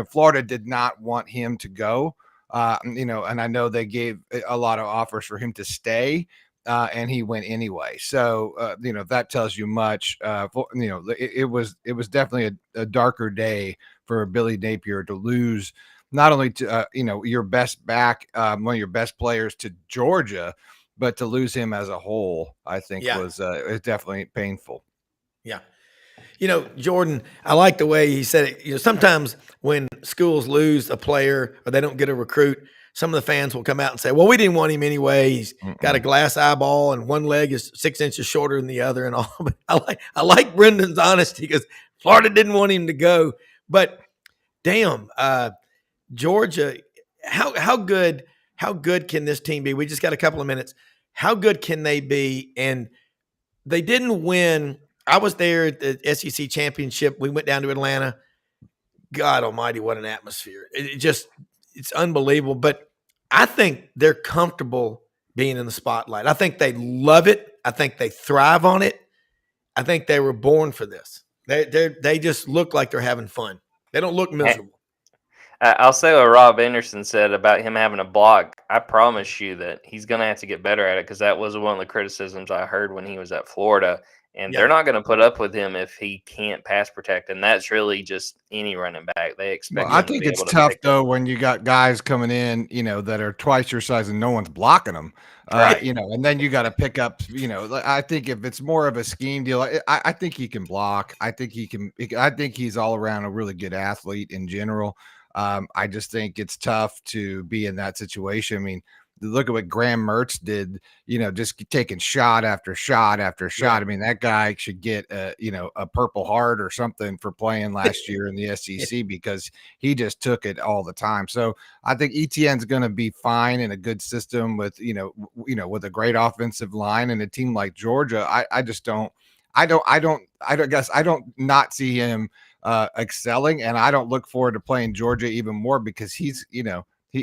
Florida did not want him to go, and I know they gave a lot of offers for him to stay. and he went anyway. So that tells you much. It was definitely a darker day for Billy Napier to lose not only to your best back, one of your best players to Georgia, but to lose him as a whole, I think was definitely painful. Yeah. Jordan, I like the way he said it. Sometimes when schools lose a player or they don't get a recruit, some of the fans will come out and say, well, we didn't want him anyway. He's got a glass eyeball and one leg is 6 inches shorter than the other and all. But I like Brendan's honesty because Florida didn't want him to go. But damn, Georgia, how good can this team be? We just got a couple of minutes. How good can they be? And they didn't win. I was there at the SEC championship. We went down to Atlanta. God almighty, what an atmosphere. It's unbelievable. But I think they're comfortable being in the spotlight. I think they love it. I think they thrive on it. I think they were born for this. They just look like they're having fun. They don't look miserable. I'll say what Rob Anderson said about him having a block. I promise you that he's going to have to get better at it because that was one of the criticisms I heard when he was at Florida. And they're not going to put up with him if he can't pass protect. And that's really just any running back. They expect I think it's tough, though, when you got guys coming in, that are twice your size and no one's blocking them. Right. And then you got to pick up, I think if it's more of a scheme deal, I think he can block. I think he's all around a really good athlete in general. I just think it's tough to be in that situation. I mean, look at what Graham Mertz did, just taking shot after shot after shot. I mean, that guy should get a Purple Heart or something for playing last year in the SEC because he just took it all the time. So I think ETN's going to be fine in a good system with, with a great offensive line and a team like Georgia. I don't not see him excelling, and I don't look forward to playing Georgia even more because he's,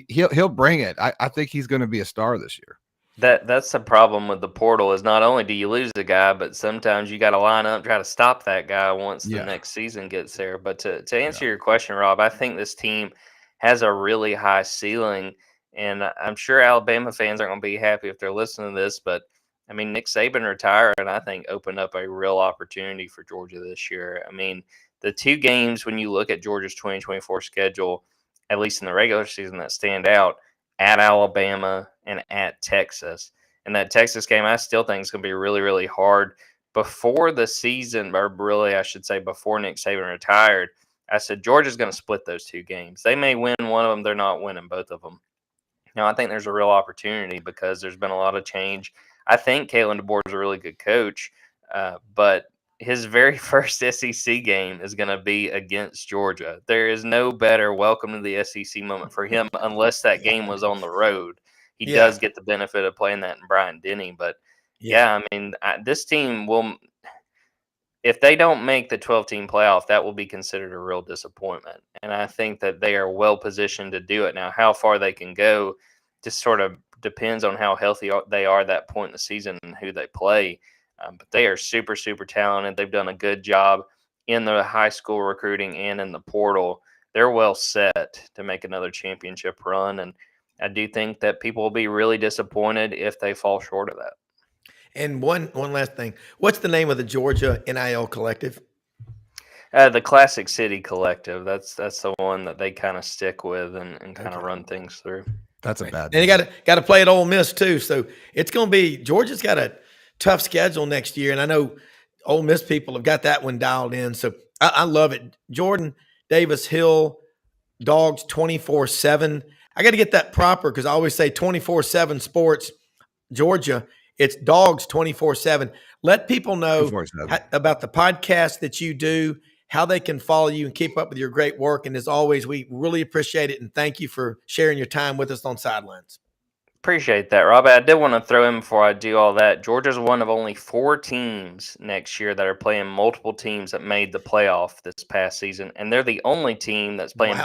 he'll bring it. I think he's going to be a star this year. That's the problem with the portal is not only do you lose a guy, but sometimes you got to line up, try to stop that guy once the next season gets there. But to answer your question, Rob, I think this team has a really high ceiling, and I'm sure Alabama fans aren't going to be happy if they're listening to this, but I mean, Nick Saban retired, and I think opened up a real opportunity for Georgia this year. I mean, the two games when you look at Georgia's 2024 schedule, at least in the regular season, that stand out at Alabama and at Texas. And that Texas game, I still think is going to be really, really hard. Before the season, or really, I should say before Nick Saban retired, I said Georgia's going to split those two games. They may win one of them. They're not winning both of them. Now, I think there's a real opportunity because there's been a lot of change. I think Kalen DeBoer is a really good coach, but his very first SEC game is going to be against Georgia. There is no better welcome to the SEC moment for him unless that game was on the road. He does get the benefit of playing that in Bryant-Denny. But, I mean, this team will – if they don't make the 12-team playoff, that will be considered a real disappointment. And I think that they are well-positioned to do it. Now, how far they can go just sort of depends on how healthy they are at that point in the season and who they play. But they are super, super talented. They've done a good job in the high school recruiting and in the portal. They're well set to make another championship run. And I do think that people will be really disappointed if they fall short of that. And one last thing. What's the name of the Georgia NIL collective? The Classic City Collective. That's the one that they kind of stick with and kind of run things through. That's a bad. And you got to play at Ole Miss too. So it's going to be Georgia's got a tough schedule next year, and I know Ole Miss people have got that one dialed in. So I love it. Jordan Davis Hill, Dogs 24/7. I got to get that proper because I always say 24/7 Sports Georgia. It's Dogs 24/7. Let people know about the podcast that you do, how they can follow you and keep up with your great work. And as always, we really appreciate it and thank you for sharing your time with us on Sidelines. Appreciate that, Rob. I did want to throw in before I do all that. Georgia's one of only 4 teams next year that are playing multiple teams that made the playoff this past season, and they're the only team that's playing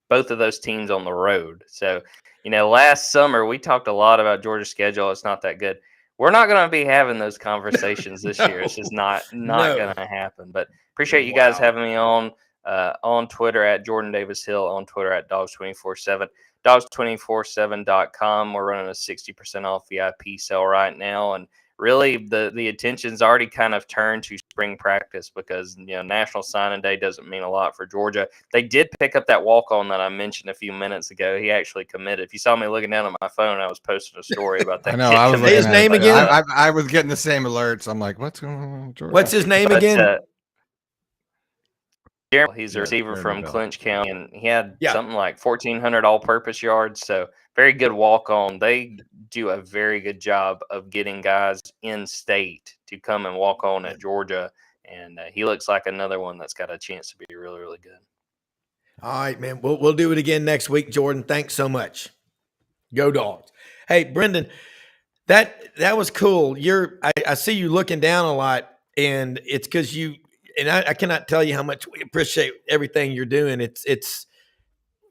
both of those teams on the road. So, last summer we talked a lot about Georgia's schedule. It's not that good. We're not going to be having those conversations this year. It's just not going to happen. But appreciate you guys having me on. on Twitter at Jordan Davis Hill, on Twitter at Dogs247, Dogs247.com. We're running a 60% off VIP sale right now, and really the attention's already kind of turned to spring practice because National Signing Day doesn't mean a lot for Georgia. They did pick up that walk-on that I mentioned a few minutes ago. He actually committed. If you saw me looking down at my phone, I was posting a story about that. I know. I was looking his at name again. I was getting the same alerts. I'm like, what's going on, Georgia? What's his name again? He's a receiver from Clinch County, and he had Yeah. something like 1,400 all-purpose yards. So very good walk-on. They do a very good job of getting guys in state to come and walk on at Georgia, and he looks like another one that's got a chance to be really, really good. All right, man. We'll do it again next week, Jordan. Thanks so much. Go Dogs. Hey, Brendan, that was cool. I see you looking down a lot, and it's because you. And I cannot tell you how much we appreciate everything you're doing. It's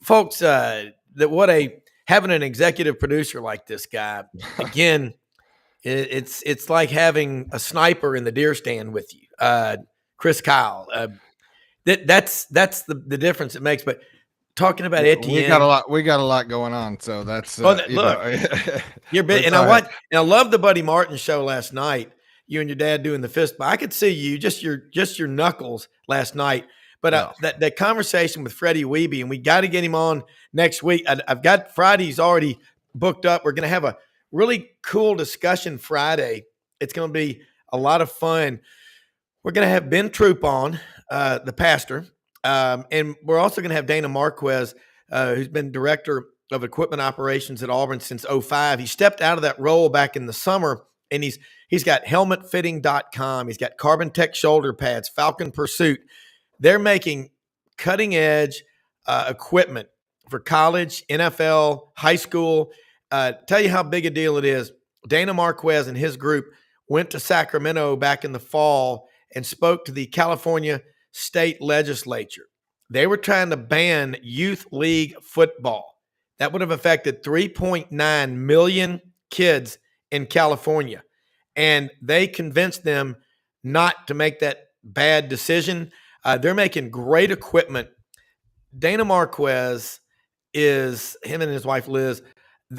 folks having an executive producer like this guy. Again, it's like having a sniper in the deer stand with you, Chris Kyle. That's the difference it makes. But talking about Etienne, we got a lot going on. So that's look, you're big. And I love the Buddy Martin show last night. You and your dad doing the fist bump. I could see you just your knuckles last night. But that conversation with Freddie Wiebe, and we got to get him on next week. I've got Friday's already booked up. We're going to have a really cool discussion Friday. It's going to be a lot of fun. We're going to have Ben Troop on, the pastor, and we're also going to have Dana Marquez, who's been director of equipment operations at Auburn since 2005. He stepped out of that role back in the summer, and he's got helmetfitting.com. He's got Carbon Tech shoulder pads, Falcon Pursuit. They're making cutting edge equipment for college, NFL, high school. Tell you how big a deal it is. Dana Marquez and his group went to Sacramento back in the fall and spoke to the California state legislature. They were trying to ban youth league football. That would have affected 3.9 million kids in California. And they convinced them not to make that bad decision. They're making great equipment. Dana Marquez him and his wife Liz,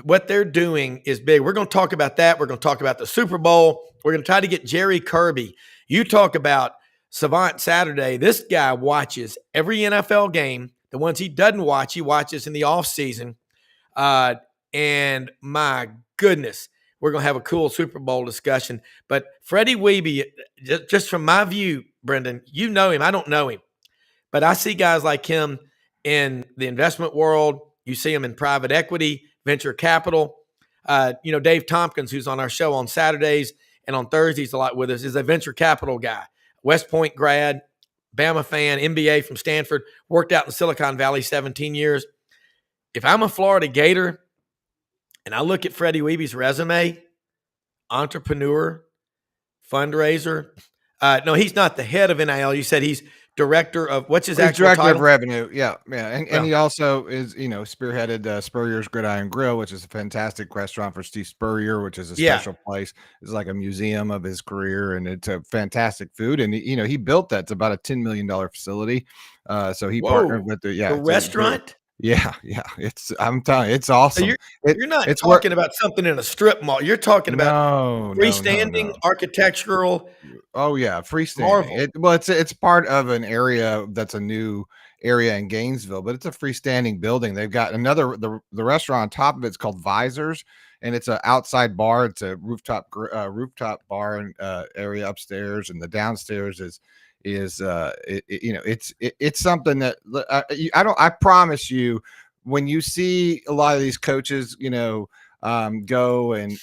what they're doing is big. We're going to talk about that. We're going to talk about the Super Bowl. We're going to try to get Jerry Kirby. You talk about Savant Saturday. This guy watches every NFL game. The ones he doesn't watch, he watches in the offseason. And my goodness, we're going to have a cool Super Bowl discussion. But Freddie Wiebe, just from my view, Brendan, you know him. I don't know him. But I see guys like him in the investment world. You see him in private equity, venture capital. Dave Tompkins, who's on our show on Saturdays and on Thursdays a lot with us, is a venture capital guy. West Point grad, Bama fan, MBA from Stanford, worked out in Silicon Valley 17 years. If I'm a Florida Gator and I look at Freddie Wiebe's resume, entrepreneur, fundraiser. No, he's not the head of NIL. You said he's director of what's his actual director title? of revenue. Yeah. And he also is, spearheaded Spurrier's Gridiron Grill, which is a fantastic restaurant for Steve Spurrier, which is a special place. It's like a museum of his career, and it's a fantastic food. And he built that. It's about a $10 million facility. So he partnered with the restaurant. Yeah. I'm telling you, it's awesome. So you're not talking about something in a strip mall. You're talking about freestanding architectural. Oh yeah, freestanding. It's part of an area that's a new area in Gainesville, but it's a freestanding building. They've got the restaurant on top of it's called Visors, and it's an outside bar. It's a rooftop bar and area upstairs, and the downstairs is it's something that I promise you, when you see a lot of these coaches, go and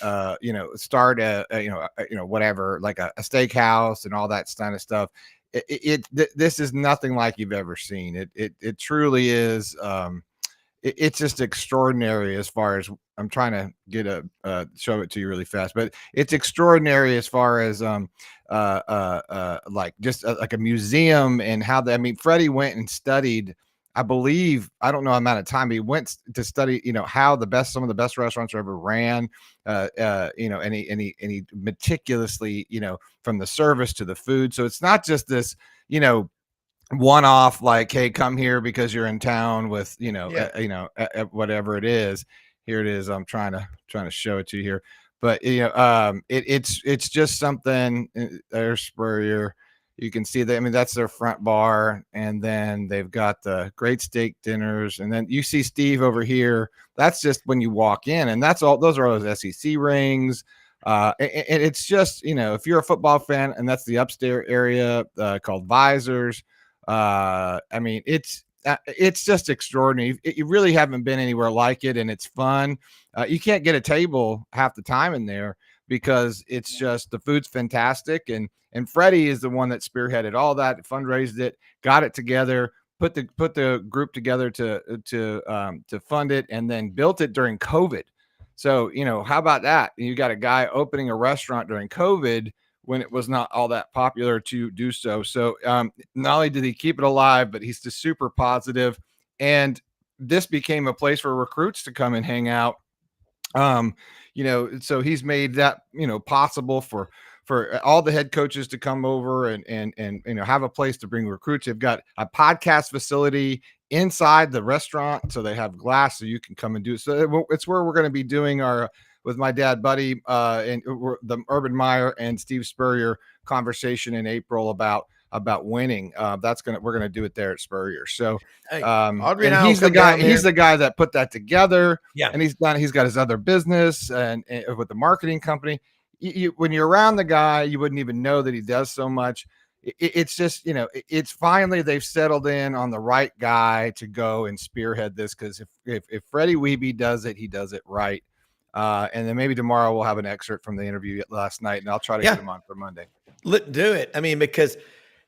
start whatever, like a steakhouse and all that kind of stuff. This is nothing like you've ever seen. It truly is. It's just extraordinary as far as I'm trying to get show it to you really fast, but it's extraordinary as far as like a museum and how Freddie went and studied. I believe, I don't know the amount of time, but he went to study, how some of the best restaurants are ever ran, and he meticulously, from the service to the food. So it's not just this, one-off, like, hey, come here because you're in town with, whatever it is. Here it is. I'm trying to show it to you here, but it's just something. There's Spurrier. You can see that. I mean, that's their front bar, and then they've got the great steak dinners, and then you see Steve over here. That's just when you walk in, and that's all. Those are all those SEC rings. And it's just, if you're a football fan, and that's the upstairs area called Visors. I mean, it's just extraordinary. You really haven't been anywhere like it, and it's fun. You can't get a table half the time in there because it's just the food's fantastic, and Freddie is the one that spearheaded all that, fundraised it, got it together, put the group together to fund it, and then built it during COVID. So, how about that? You got a guy opening a restaurant during COVID when it was not all that popular to do so. So not only did he keep it alive, but he's just super positive. And this became a place for recruits to come and hang out. So he's made that, possible for all the head coaches to come over and have a place to bring recruits. They've got a podcast facility inside the restaurant, so they have glass so you can come and do it. So it's where we're going to be doing with my dad, Buddy, and the Urban Meyer and Steve Spurrier conversation in April about winning. We're gonna do it there at Spurrier. So Audrey and he's the guy that put that together. Yeah, and he's got his other business and with the marketing company. When you're around the guy, you wouldn't even know that he does so much. It's just, it's finally they've settled in on the right guy to go and spearhead this, because if Freddie Wiebe does it, he does it right. And then maybe tomorrow we'll have an excerpt from the interview last night, and I'll try to get him on for Monday. Do it. I mean, because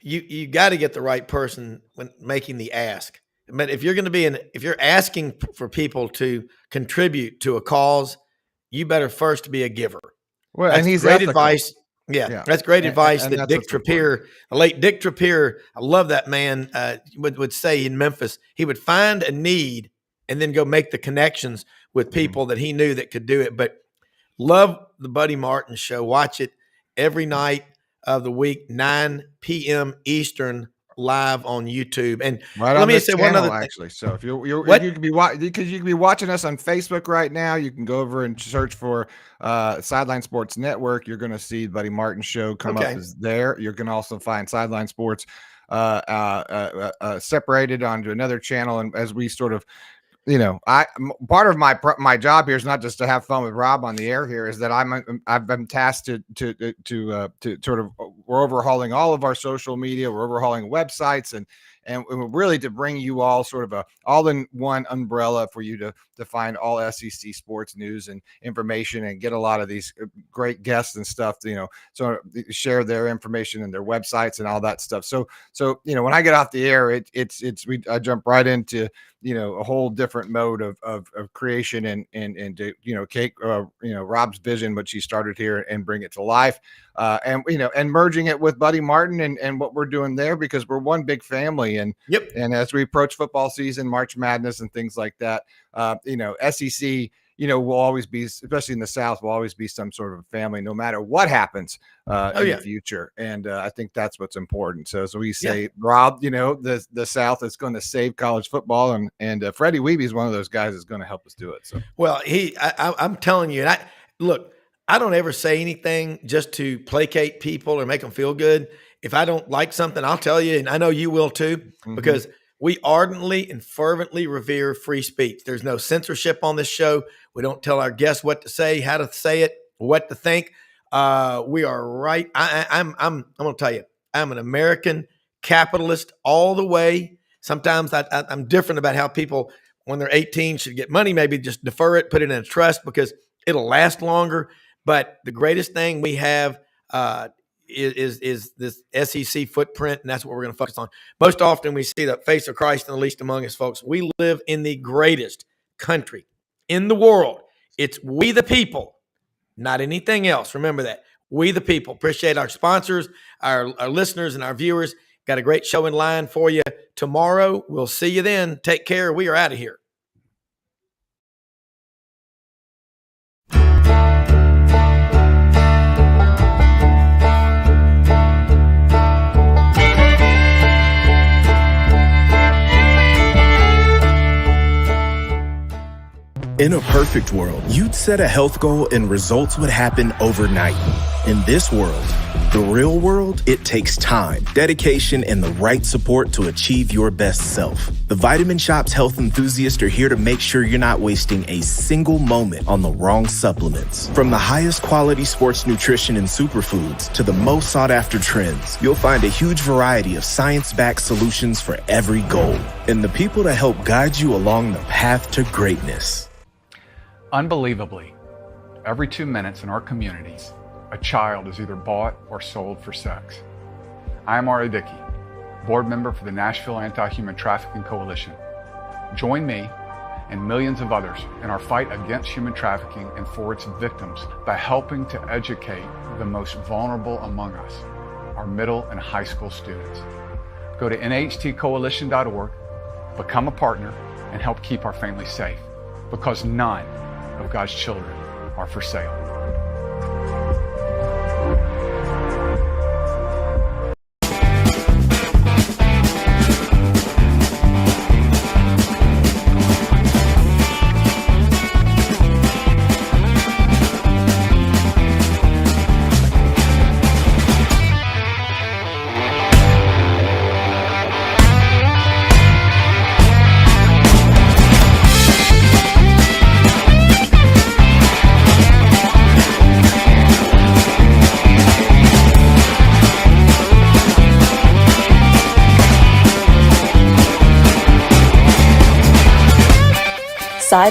you got to get the right person when making the ask. But if you're going to if you're asking for people to contribute to a cause, you better first be a giver. Well, that's and he's great ethical. Advice. Yeah, that's great advice that Dick Trappier, the late Dick Trappier, I love that man, would say in Memphis. He would find a need and then go make the connections with people that he knew that could do it. But love the Buddy Martin Show. Watch it every night of the week, 9 p.m. Eastern, live on YouTube. And let me say one other thing. Actually, so if you can be watching us on Facebook right now, you can go over and search for Sideline Sports Network. You're going to see Buddy Martin Show come up as there. You're going to also find Sideline Sports separated onto another channel, and as we sort of, part of my job here is not just to have fun with Rob on the air here, is that I've been tasked to sort of, we're overhauling all of our social media, we're overhauling websites, and really to bring you all sort of a all-in-one umbrella for you to find all SEC sports news and information, and get a lot of these great guests and stuff, so share their information and their websites and all that stuff. So when I get off the air, I jump right into a whole different mode of creation and to take Rob's vision, which he started here, and bring it to life, and merging it with Buddy Martin and what we're doing there, because we're one big family. And and as we approach football season, March Madness and things like that, SEC, will always be, especially in the South, will always be some sort of family, no matter what happens in the future. And I think that's what's important. So as we say, Rob, the South is going to save college football, and Freddie Wiebe is one of those guys that's going to help us do it. So, well, I'm telling you, and I don't ever say anything just to placate people or make them feel good. If I don't like something, I'll tell you, and I know you will too, because we ardently and fervently revere free speech. There's no censorship on this show. We don't tell our guests what to say, how to say it, what to think. We are right. I'm going to tell you, I'm an American capitalist all the way. Sometimes I'm different about how people, when they're 18, should get money, maybe just defer it, put it in a trust because it'll last longer. But the greatest thing we have is this SEC footprint, and that's what we're going to focus on. Most often we see the face of Christ in the least among us, folks. We live in the greatest country in the world. It's we the people, not anything else. Remember that. We the people. Appreciate our sponsors, our listeners, and our viewers. Got a great show in line for you tomorrow. We'll see you then. Take care. We are out of here. In a perfect world, you'd set a health goal and results would happen overnight. In this world, the real world, it takes time, dedication, and the right support to achieve your best self. The Vitamin Shop's health enthusiasts are here to make sure you're not wasting a single moment on the wrong supplements. From the highest quality sports nutrition and superfoods to the most sought after trends, you'll find a huge variety of science-backed solutions for every goal. And the people to help guide you along the path to greatness. Unbelievably, every 2 minutes in our communities, a child is either bought or sold for sex. I am Ari Dickey, board member for the Nashville Anti-Human Trafficking Coalition. Join me and millions of others in our fight against human trafficking and for its victims by helping to educate the most vulnerable among us, our middle and high school students. Go to nhtcoalition.org, become a partner, and help keep our families safe, because none of God's children are for sale.